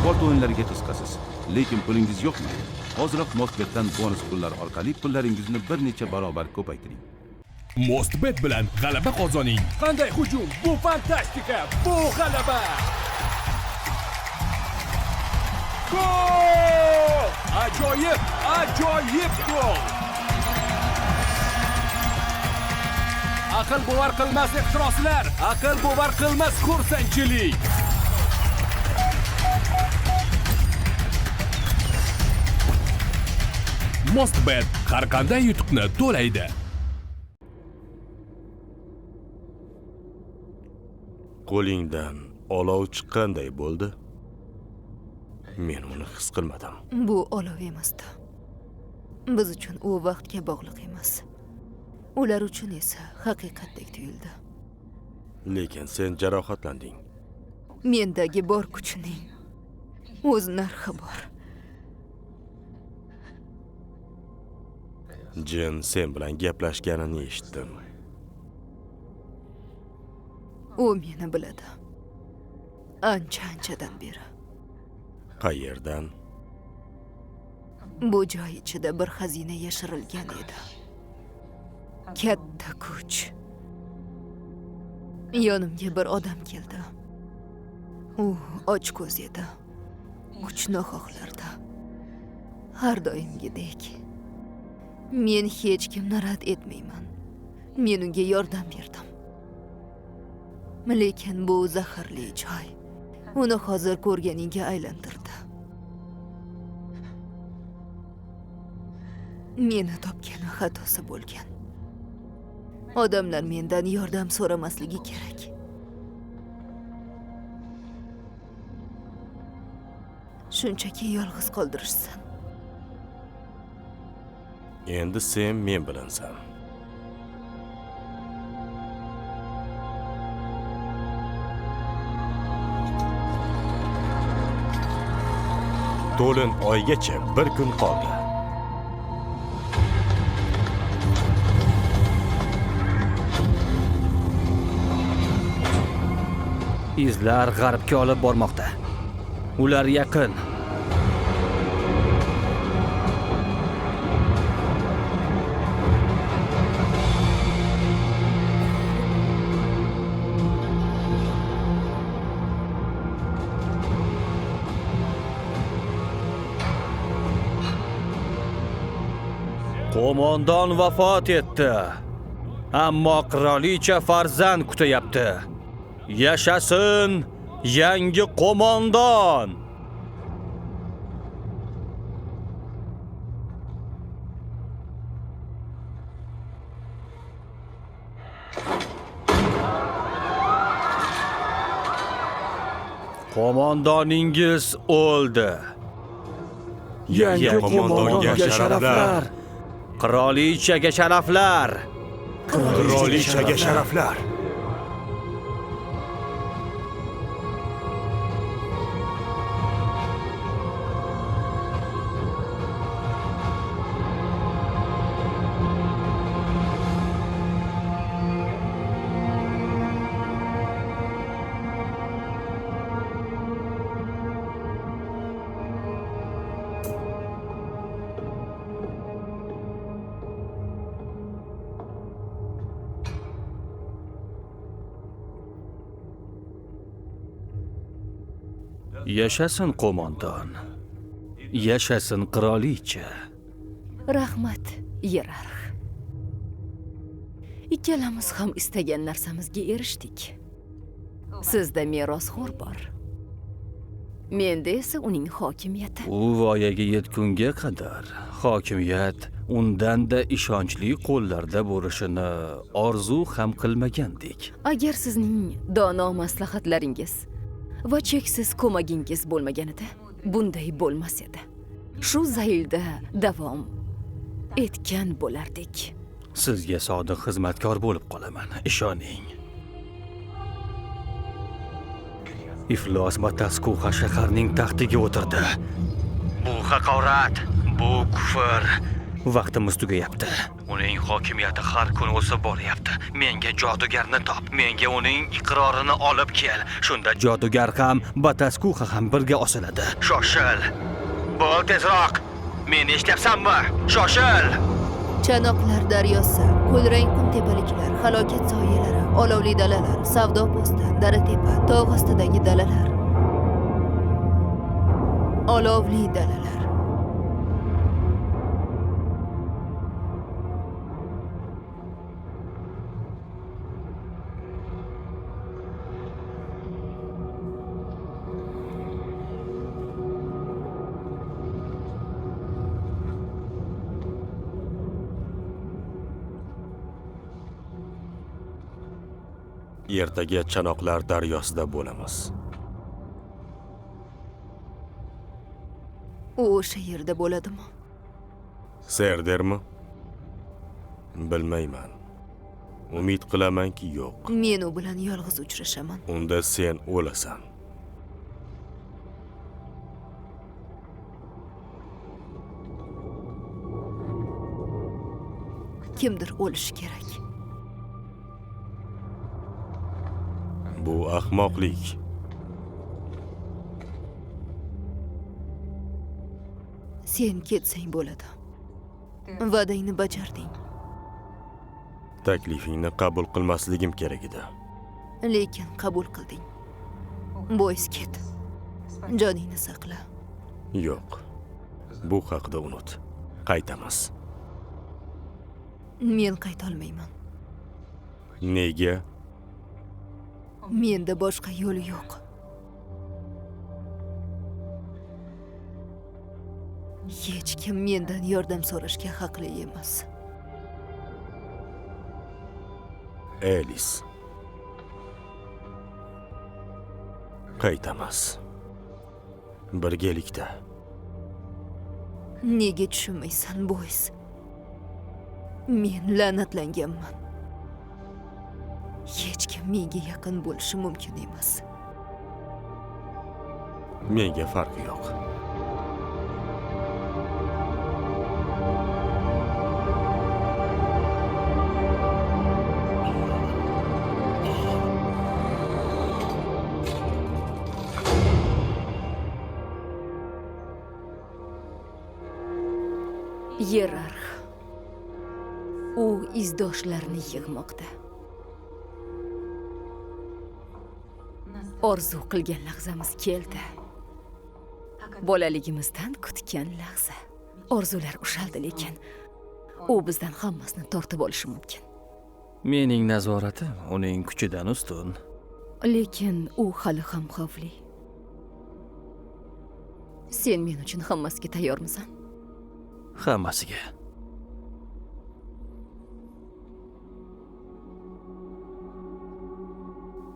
Sport o'yinlariga qiziqasiz, lekin pulingiz yo'qmi? Hoziroq Mostbetdan bonus pullar orqali pullaringizni bir necha barobar ko'paytiring. Mostbet bilan g'alaba qozoning. Qanday hujum? Bu fantastika! Bu g'alaba! Gol! Ajoyib! Ajoyib gol! Aql bovar qilmas ehtiroslar, aql bovar qilmas xursandchilik. Mostbet har qanday yutuqni to'laydi. Qo'lingdan olov chiqqanday bo'ldi. Men uni his qilmadim. Bu olov emasdi. Biz uchun u vaqtga bog'liq emas. Ular uchun esa haqiqatdek tuyuldi. Lekin sen jarohatlanding. Mendagi bor kuchning o'z narxi bor. Jin sen bilan gaplashganini eshitdim. U meni biladi. Ancha-anchadan beri. Qayerdan? Bu joy ichida bir xazina yashirilgan edi. Katta kuch. Yonimga bir odam keldi. U ochko'z edi. Kuchni xohlardi. Har doimgidek. Men hech kimni rad etmayman. Men unga yordam berdim. Lekin bu zaharli joy uni hozir ko'rganingga aylantirdi. Meni topgani xatosi bo'lgan. Odamlar mendan yordam so'ramasligi kerak. Shunchaki yolg'iz qoldirishsin. Endi sen men bilansan. To'lin oygacha bir kun qoldi. Izlar g'arbga olib bormoqda. Ular yaqin. Qo'mondon vafot etdi. Ammo qirolicha farzand kutayapti. Yashasin yangi qo'mondon! Qo'mondoningiz o'ldi. Yangi qo'mondonga sharaflar. Qirolichaga sharaflar. Qirolichaga sharaflar. Yashasin qo'mondon. Yashasin qirolicha. Rahmat, Yerarx. Ikkalamiz ham istagan narsamizga erishdik. Sizda merosxo'r bor. Menda esa uning hokimiyati. U voyaga yetgunga qadar hokimiyat undan-da ishonchli qo'llarda bo'lishini orzu ham qilmagandik. Agar sizning dono maslahatlaringiz va cheksiz ko'magingiz bo'lmaganida, bunday bo'lmas edi. Shu zaylda davom etgan bo'lardik. Sizga sodiq xizmatkor bo'lib qolaman, ishoning. Iflos Bataskuxa shaharning taxtiga o'tirdi. Bu haqorat, bu kufr. Vaqtimiz tugayapti. Uning hokimiyati har kun o'sib boryapti. Menga jodugarni top, menga uning iqrorini olib kel. Shunda jodugar ham, Bataskuxa ham birga osiladi. Shoshil. Bo'l tezroq. Meni eshityapsanmi? Shoshil. Chanoqlar daryosi, ko'lrang qum tepaliklar, halokat soyalari, olovli dalalar, savdo posti, dara-tepa, tog' ostidagi dalalar. Olovli dalalar. Ertaga Chanoqlar daryosida bo'lamiz. U o'sha yerda bo'ladimi? Serdermi? Bilmayman. Umid qilamanki yo'q. Men u bilan yolg'iz uchrashaman. Unda sen o'lasan. Kimdir o'lishi kerak. Bu ahmoqlik. Sen ketsang bo'ladi. Va'dangni bajarding. Taklifingni qabul qilmasligim kerak edi. Lekin qabul qilding. Bo'ys ket. Joningni saqla. Yo'q. Bu haqida unut. Qaytamiz. Men qayta olmayman. Nega? Menda boshqa yo'l yo'q. Hech kim mendan yordam so'rashga haqli emas. Elis. Qaytamiz. Birgalikda. Nega tushunmaysan, Bo'ys? Men la'natlanganman. Hech kim menga yaqin bo'lishi mumkin emas. Menga farqi yo'q. Yerarx. U izdoshlarini yig'moqda. Orzu qilgan lahzamiz keldi. Bolaligimizdan kutgan lahza. Orzular ushaldi, lekin u bizdan hammasini tortib olishi mumkin. Mening nazoratim uning kuchidan ustun. Lekin u hali ham xavfli. Sen men uchun hammasiga tayyormisan? Hammasiga.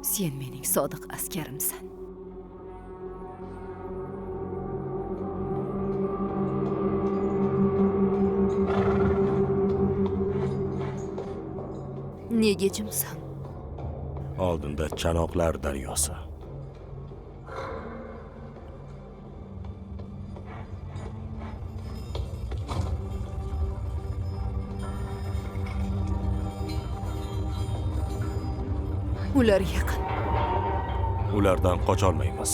Sen mening sodiq askarimsan. Nega jimsan? Oldinda Chanoqlar daryosi. Ular yaqin. Ulardan qocholmaymiz.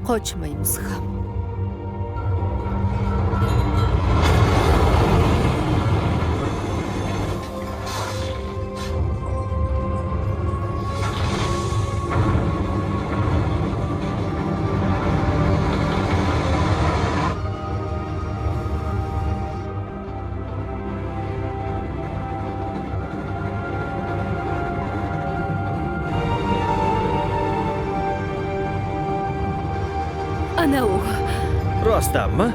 Qochmaymiz ham. Rostdanmi?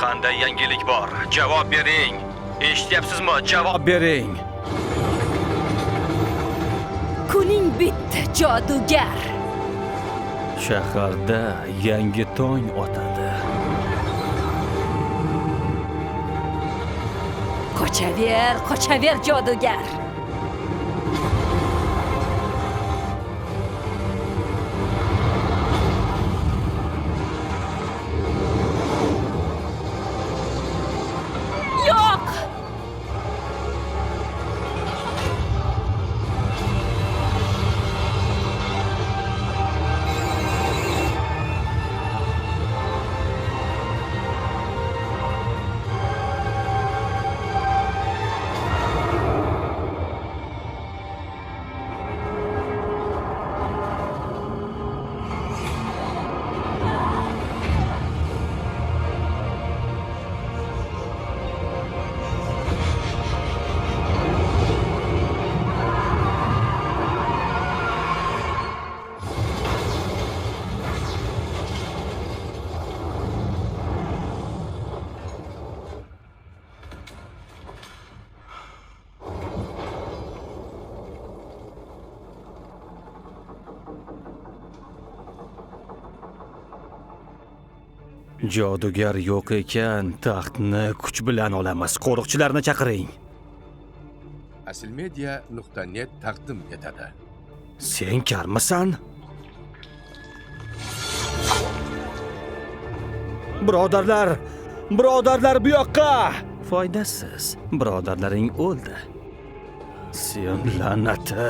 Qanday yangilik bor? Javob bering. Eshityapsizmi? Javob bering. Kuning bitdi, jodugar. Shaharda yangi tong otadi. Qochaver, jodugar. Yo'q! Jodugar yo'q ekan, taxtni kuch bilan olamiz. Qo'riqchilarni chaqiring. Asilmedia.net taqdim etadi. Sen karmisan? Birodarlar bu yoqqa. Foydasiz. Birodarlaring o'ldi. Sen la'nati.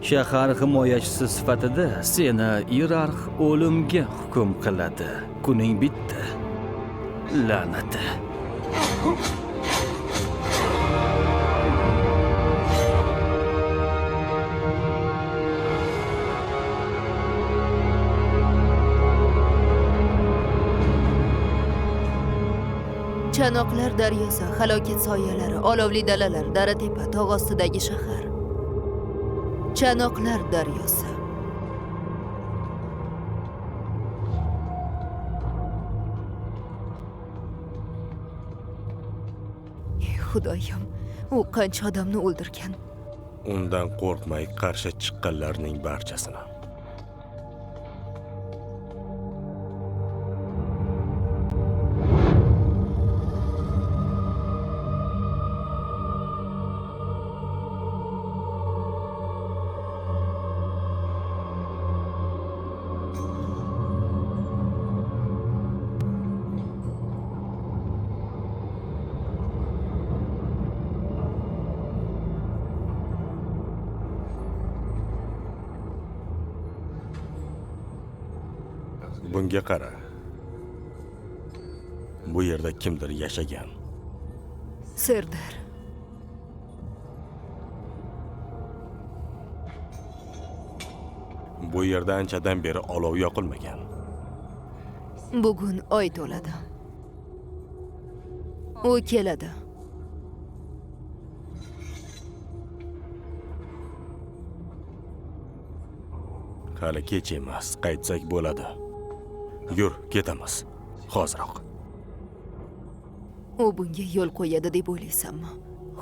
Shahar himoyachisi sifatida seni iyerarx o'limga hukm qiladi. Kuning bitdi. La'nati. Chanoqlar daryosi, halokat soyalari, olovli dalalar, dara-tepa, tog' ostidagi shahar. Chanoqlar daryosi. Ey Xudoyim, u qancha odamni o'ldirgan? Undan qo'rqmay qarshi chiqqanlarning barchasini. Bunga qara. Bu yerda kimdir yashagan. Serdar. Bu yerda anchadan beri olov yoqilmagan. Bugun oy to'ladi. U keladi. Hali kech emas, qaytsak bo'ladi. Yur, ketamiz. Hoziroq. U bunga yo'l qo'yadi deb o'ylaysanmi?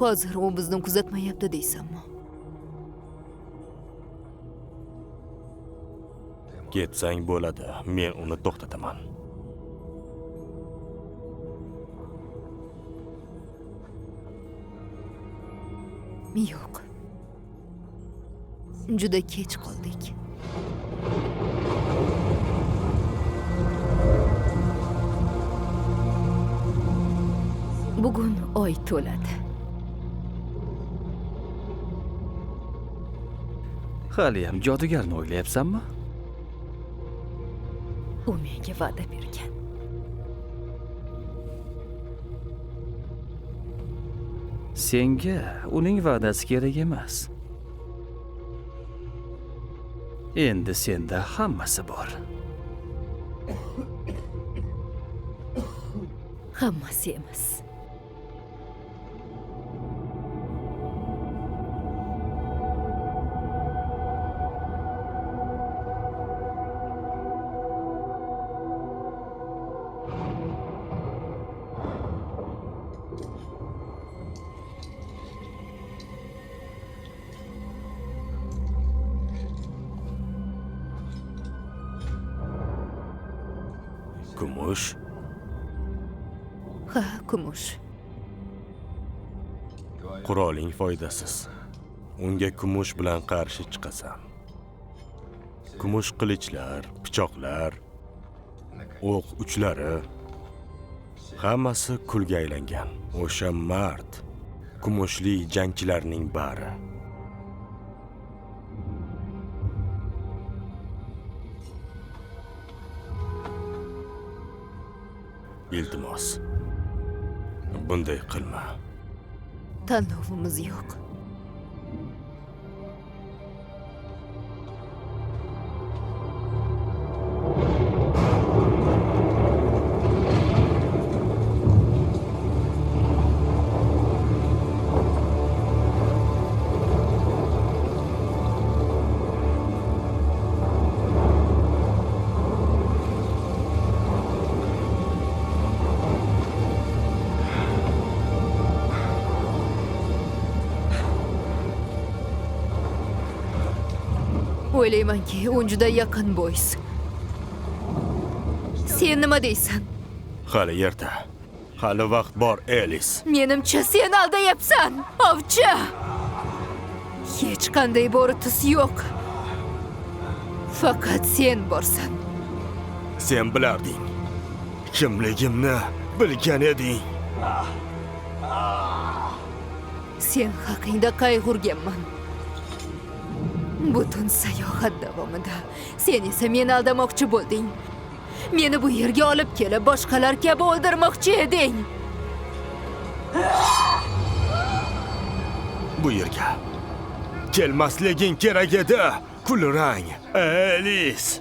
Hozir u bizni kuzatmayapti deysanmi? Ketsang bo'ladi. Men uni to'xtataman. Yo'q. Juda kech qoldik. Bugun oy to'ladi. Haliyam jodugarni o'ylayapsanmi? U menga va'da bergan. Senga uning va'dasi kerak emas. Endi senda hammasi bor. Hammasi emas. Kumush? Ha, kumush. Quroling foydasiz. Unga kumush bilan qarshi chiqasan. Kumush qilichlar, pichoqlar, o'q uchlari hammasi kulga aylangan. O'sha mard, kumushli jangchilarning bari. Iltimos, bunday qilma. Tanlovimiz yo'q. O'ylaymanki, u juda yaqin bo'ys. Sen nima deysan? Hali erta. Hali vaqt bor, Elis. Menimcha sen aldayapsan, ovchi. Hech qanday bo'ritis yo'q. Faqat sen borsan. Sen bilarding. Kimligimni bilgan eding. Sen haqingda qayg'urganman. Butun sayohat davomida sen esa meni aldamoqchi bo'lding. Meni bu yerga olib kelib boshqalar kabi o'ldirmoqchi eding. Bu yerga kelmasliging kerak edi, kulrang. Elis,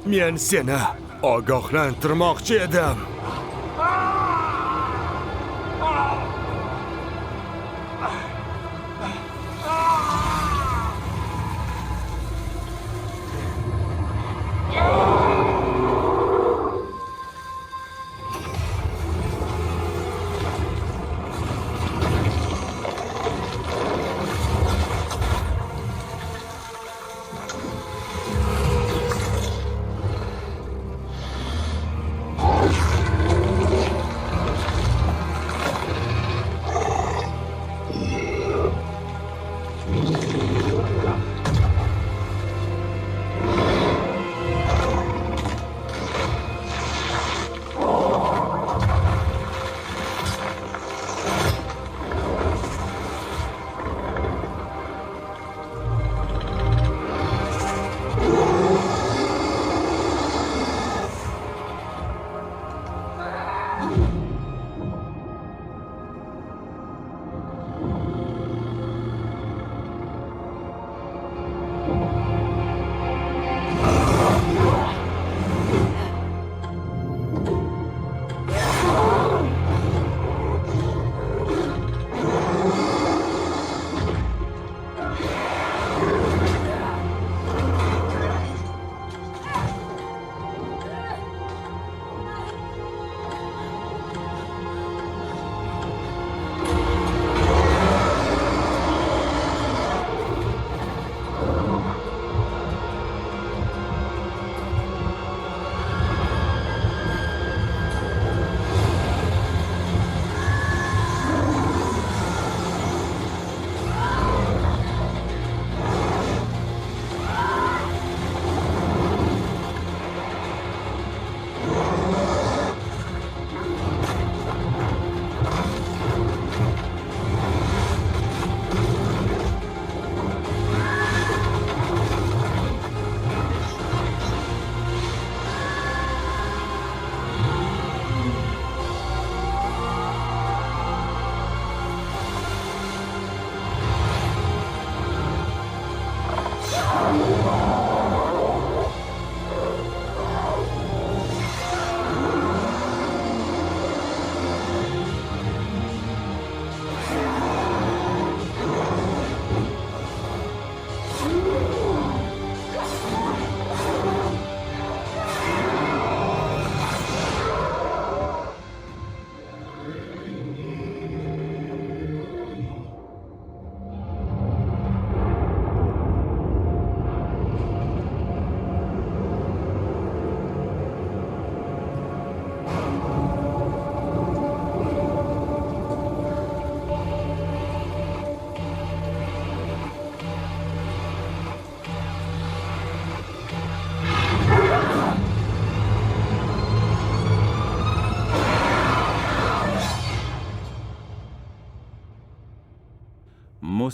men seni ogohlantirmoqchi edim.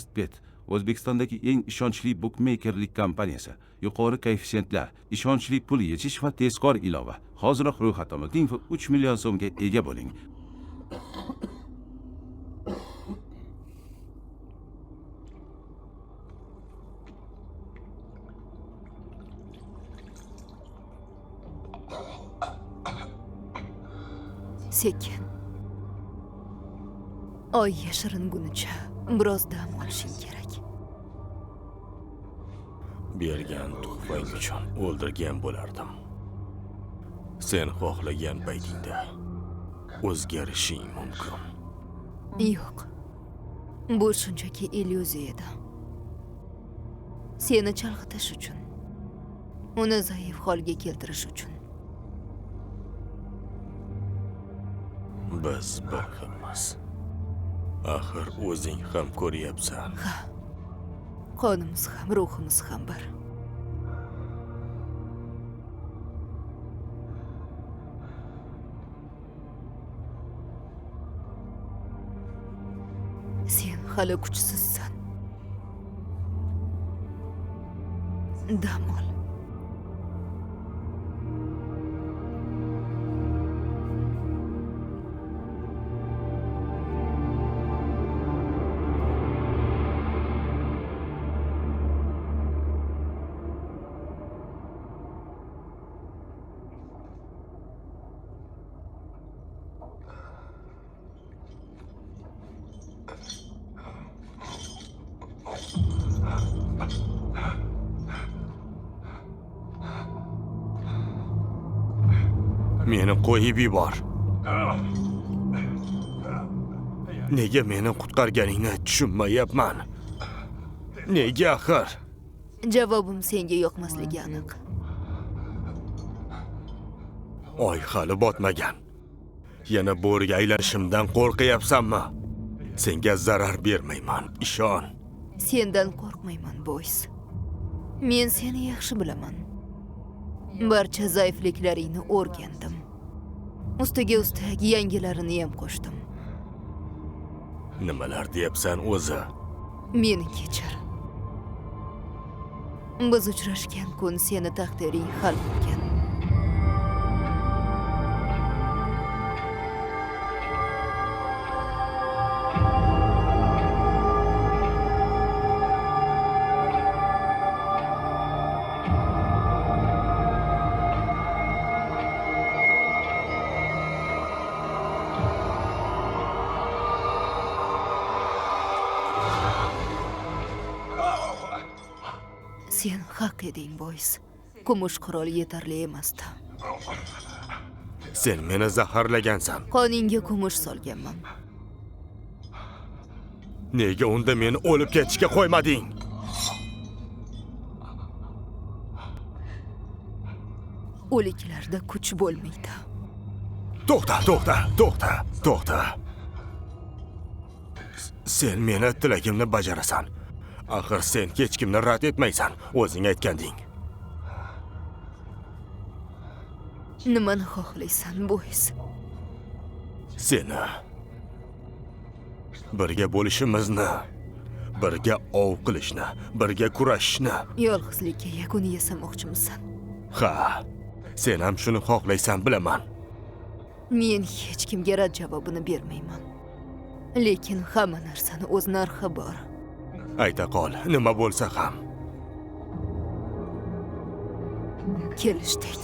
Mostbet O'zbekistondagi eng ishonchli bukmeykerlik kompaniyasi. Yuqori koeffitsiyentlar, ishonchli pul yechish va tezkor ilova. Hoziroq ro'yxatdan o'ting va 3 million so'mga ega bo'ling. Sekin. Oy yashiringunicha biroz dam olishing kerak. Bergan tuhfang uchun o'ldirgan bo'lardim. Sen xohlagan paytingda o'zgarishing mumkin. Yo'q. Bu shunchaki illyuziya edi. Seni chalg'itish uchun. Uni zaif holga keltirish uchun. Biz bir xilmiz. Axir o'zing ham ko'ryapsan. Qonimiz ham, ruhimiz ham bir. Sen hali kuchsizsan. Dam ol. Meni qo'yib yubor. Nega meni qutqarganingni tushunmayapman? Nega axir? Javobim senga yoqmasligi aniq. Oy hali botmagan. Yana bo'riga aylanishimdan qo'rqyapsanmi? Senga zarar bermayman, ishon. Sendan qo'rqmayman, Boys. Men seni yaxshi bilaman. Barcha zaifliklaringni o'rgandim. Ustiga ustak yangilarini ham qo'shdim. Nimalar deyapsan o'zi? Meni kechir. Biz uchrashgan kun seni taqdiring hal bo'lgan. Sen haq eding, Boys. Kumush qurol yetarli emasdi. Sen meni zaharlagansan. Qoningga kumush solganman. Nega unda meni o'lib ketishga qo'ymading? O'liklarda kuch bo'lmaydi. To'xta. Sen meni tilagimni bajarasan. Axir sen hech kimni rad etmaysan, o'zing aytganding. Nimani xohlaysan, Boys? Seni birga bo'lishimizni, birga ov qilishni, birga kurashishni. Yolg'izlikka yakun yasamoqchimisan? Ha, sen ham shuni xohlaysan, bilaman. Men hech kimga rad javobini bermayman. Lekin hamma narsani o'z narxi bor. Ayta qol, nima bo'lsa ham. Kelishdik.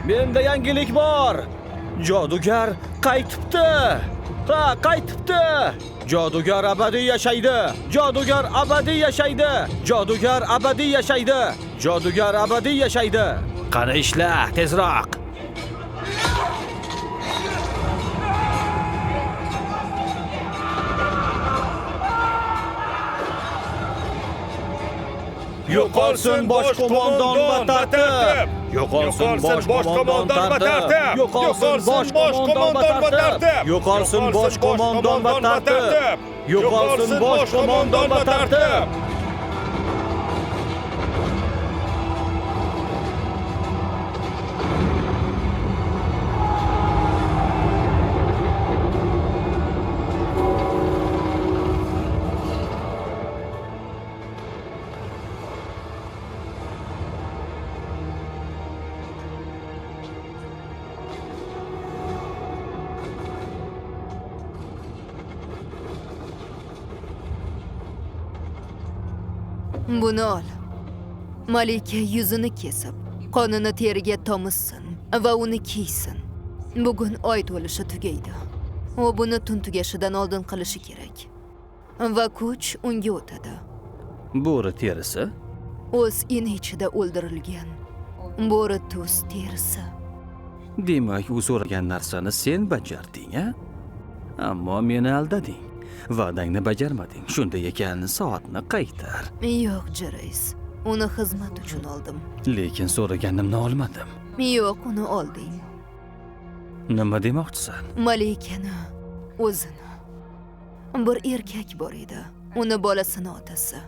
Menda yangilik bor. Jodugar qaytibdi. Ha, qaytibdi. Jodugar abadiy yashaydi. Jodugar abadiy yashaydi. Jodugar abadiy yashaydi. Jodugar abadiy yashaydi. Qani ishla, tezroq. Yo'qolsin bosh qo'mondon va tartib. Yo'qolsin bosh qo'mondon va tartib. Yo'qolsin bosh qo'mondon va tartib. Yo'qolsin bosh qo'mondon va tartib. Yo'qolsin bosh qo'mondon va tartib. Buni ol. Malika yuzini kesib, qonini teriga tomizsin va uni kiysin. Bugun oy to'lishi tugaydi. U buni tun tugashidan oldin qilishi kerak. Va kuch unga o'tadi. Bo'ri terisi? O'z ini ichida o'ldirilgan bo'ri tuz terisi. Demak, u so'ragan narsani sen bajarding, a? Ammo meni aldading. Va'dangni bajarmading. Shunday ekan, soatni qaytar. Yo'q, Jirais. Uni xizmat uchun oldim. Lekin so'raganimni olmadim. Yo'q, uni olding. Nima demoqchisan? Malikani o'zini. Bir erkak bor edi. Uni bolasini otasi.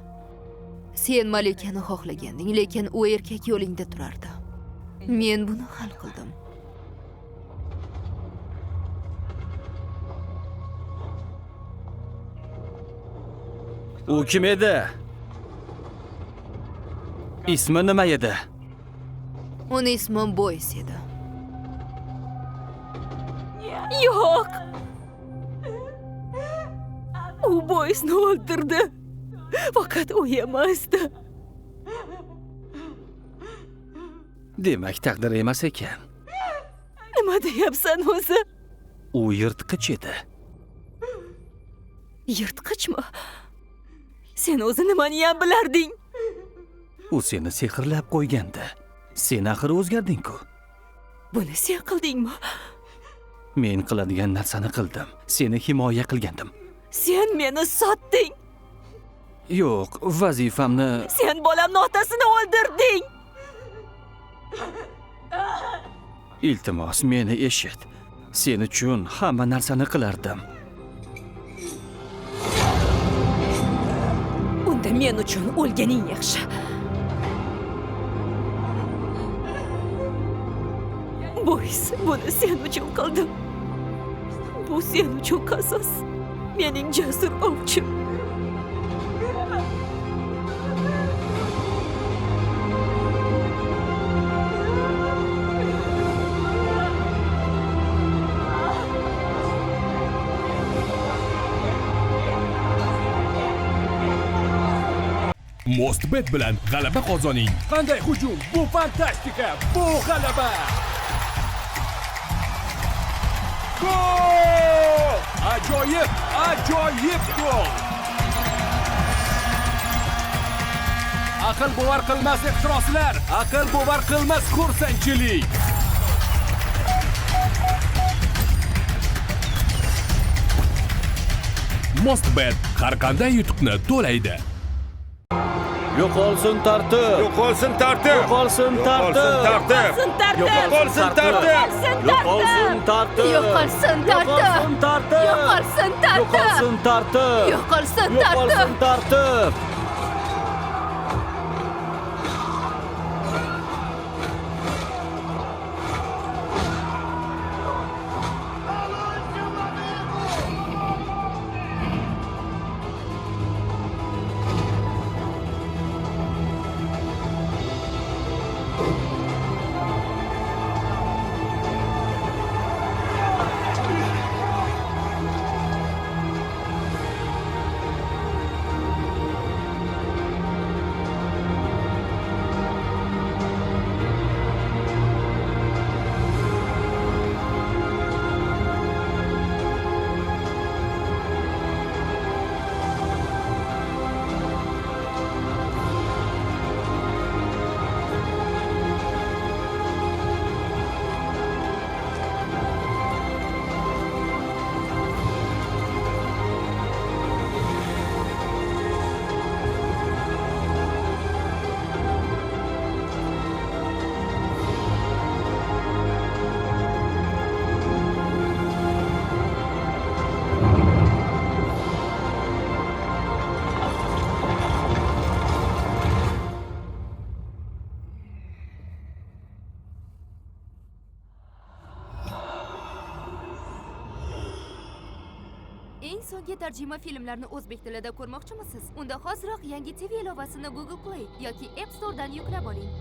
Sen Malikani xohlaganding, lekin u erkak yo'lingda turardi. Men buni hal qildim. U kim edi? Ismi nima edi? Uni ismi Boys edi. Yo'q. U Boysni o'ldirdi. Faqat u emasdi. Demak, taqdir emas ekan. Nima deyapsan o'zi? U yirtqich edi. Yirtqichmi? Sen o'zi nimani ham bilarding? U seni sehrlab qo'ygandi. Sen axir o'zgarding-ku. Buni sen qildingmi? Men qiladigan narsani qildim. Seni himoya qilgandim. Sen meni sotding. Yo'q, vazifamni... Sen bolamning otasini o'ldirding. Iltimos, meni eshit. Sen uchun hamma narsani qilardim. Unda men uchun o'lganing yaxshi. Boys, buni sen uchun qildim. Bu sen uchun qasos. Mening jasur ovchim. Mostbet bilan g'alaba qozoning. Qanday hujum? Bu fantastika. Bu g'alaba. Gol! Ajoyib, ajoyib gol. Aql bovar qilmas ehtiroslar, aql bovar qilmas xursandchilik. Mostbet har qanday yutuqni to'laydi. Yo'qolsin tartib. Yo'qolsin tartib. Yo'qolsin tartib. Yo'qolsin tartib. Yo'qolsin tartib. Yo'qolsin tartib. Yo'qolsin tartib. Yo'qolsin tartib. Yo'qolsin tartib. Yo'qolsin tartib. Yo'qolsin Yo'qolsin tartib. tartib. yangi tarjima filmlarni o'zbek tilida ko'rmoqchimisiz? Unda hoziroq yangi TV ilovasini Google Play yoki App Store'dan yuklab oling.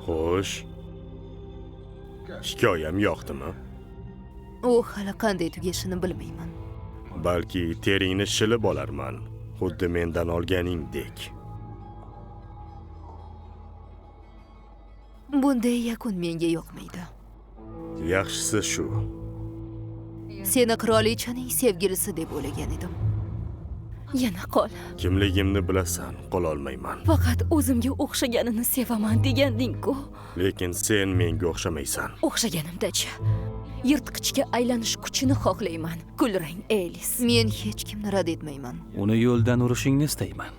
Xo'sh. Hikoyam yoqdimi? U hali qanday tugashini bilmayman. Balki teringni shilib olarman, xuddi mendan olganingdek. Bunday yakun menga yoqmaydi. Yaxshisi shu. Seni qirolichaning sevgilisi deb o'ylagan edim. Yana qol. Kimligimni bilasan, qololmayman. Faqat o'zimga o'xshaganini sevaman deganding-ku. Lekin sen menga o'xshamaysan. O'xshaganimda-chi? Yirtqichga aylanish kuchini xohlayman. Kulrang Elis. Men hech kimni rad etmayman. Uni yo'ldan urishingni istayman.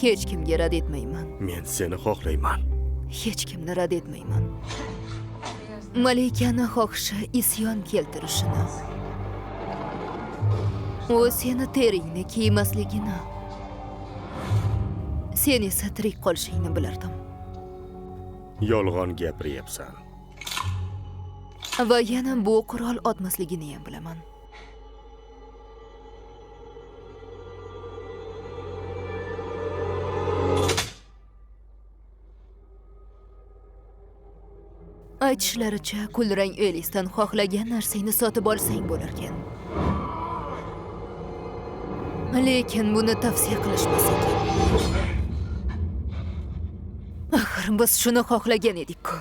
Hech kimga rad etmayman. Men seni xohlayman. Hech kimni rad etmayman. Malikani xohishi isyon keltirishini. U seni teringni kiymasligini. Sen esa tirik qolishingni bilardim. Yolg'on gapiryapsan. Va yana bu qurol otmasligini ham bilaman. Aytishlaricha, kulrang Elisdan xohlagan narsangni sotib olsang bo'lar ekan. Lekin buni tavsiya qilishmas ekan. Axir biz shuni xohlagan edik-ku.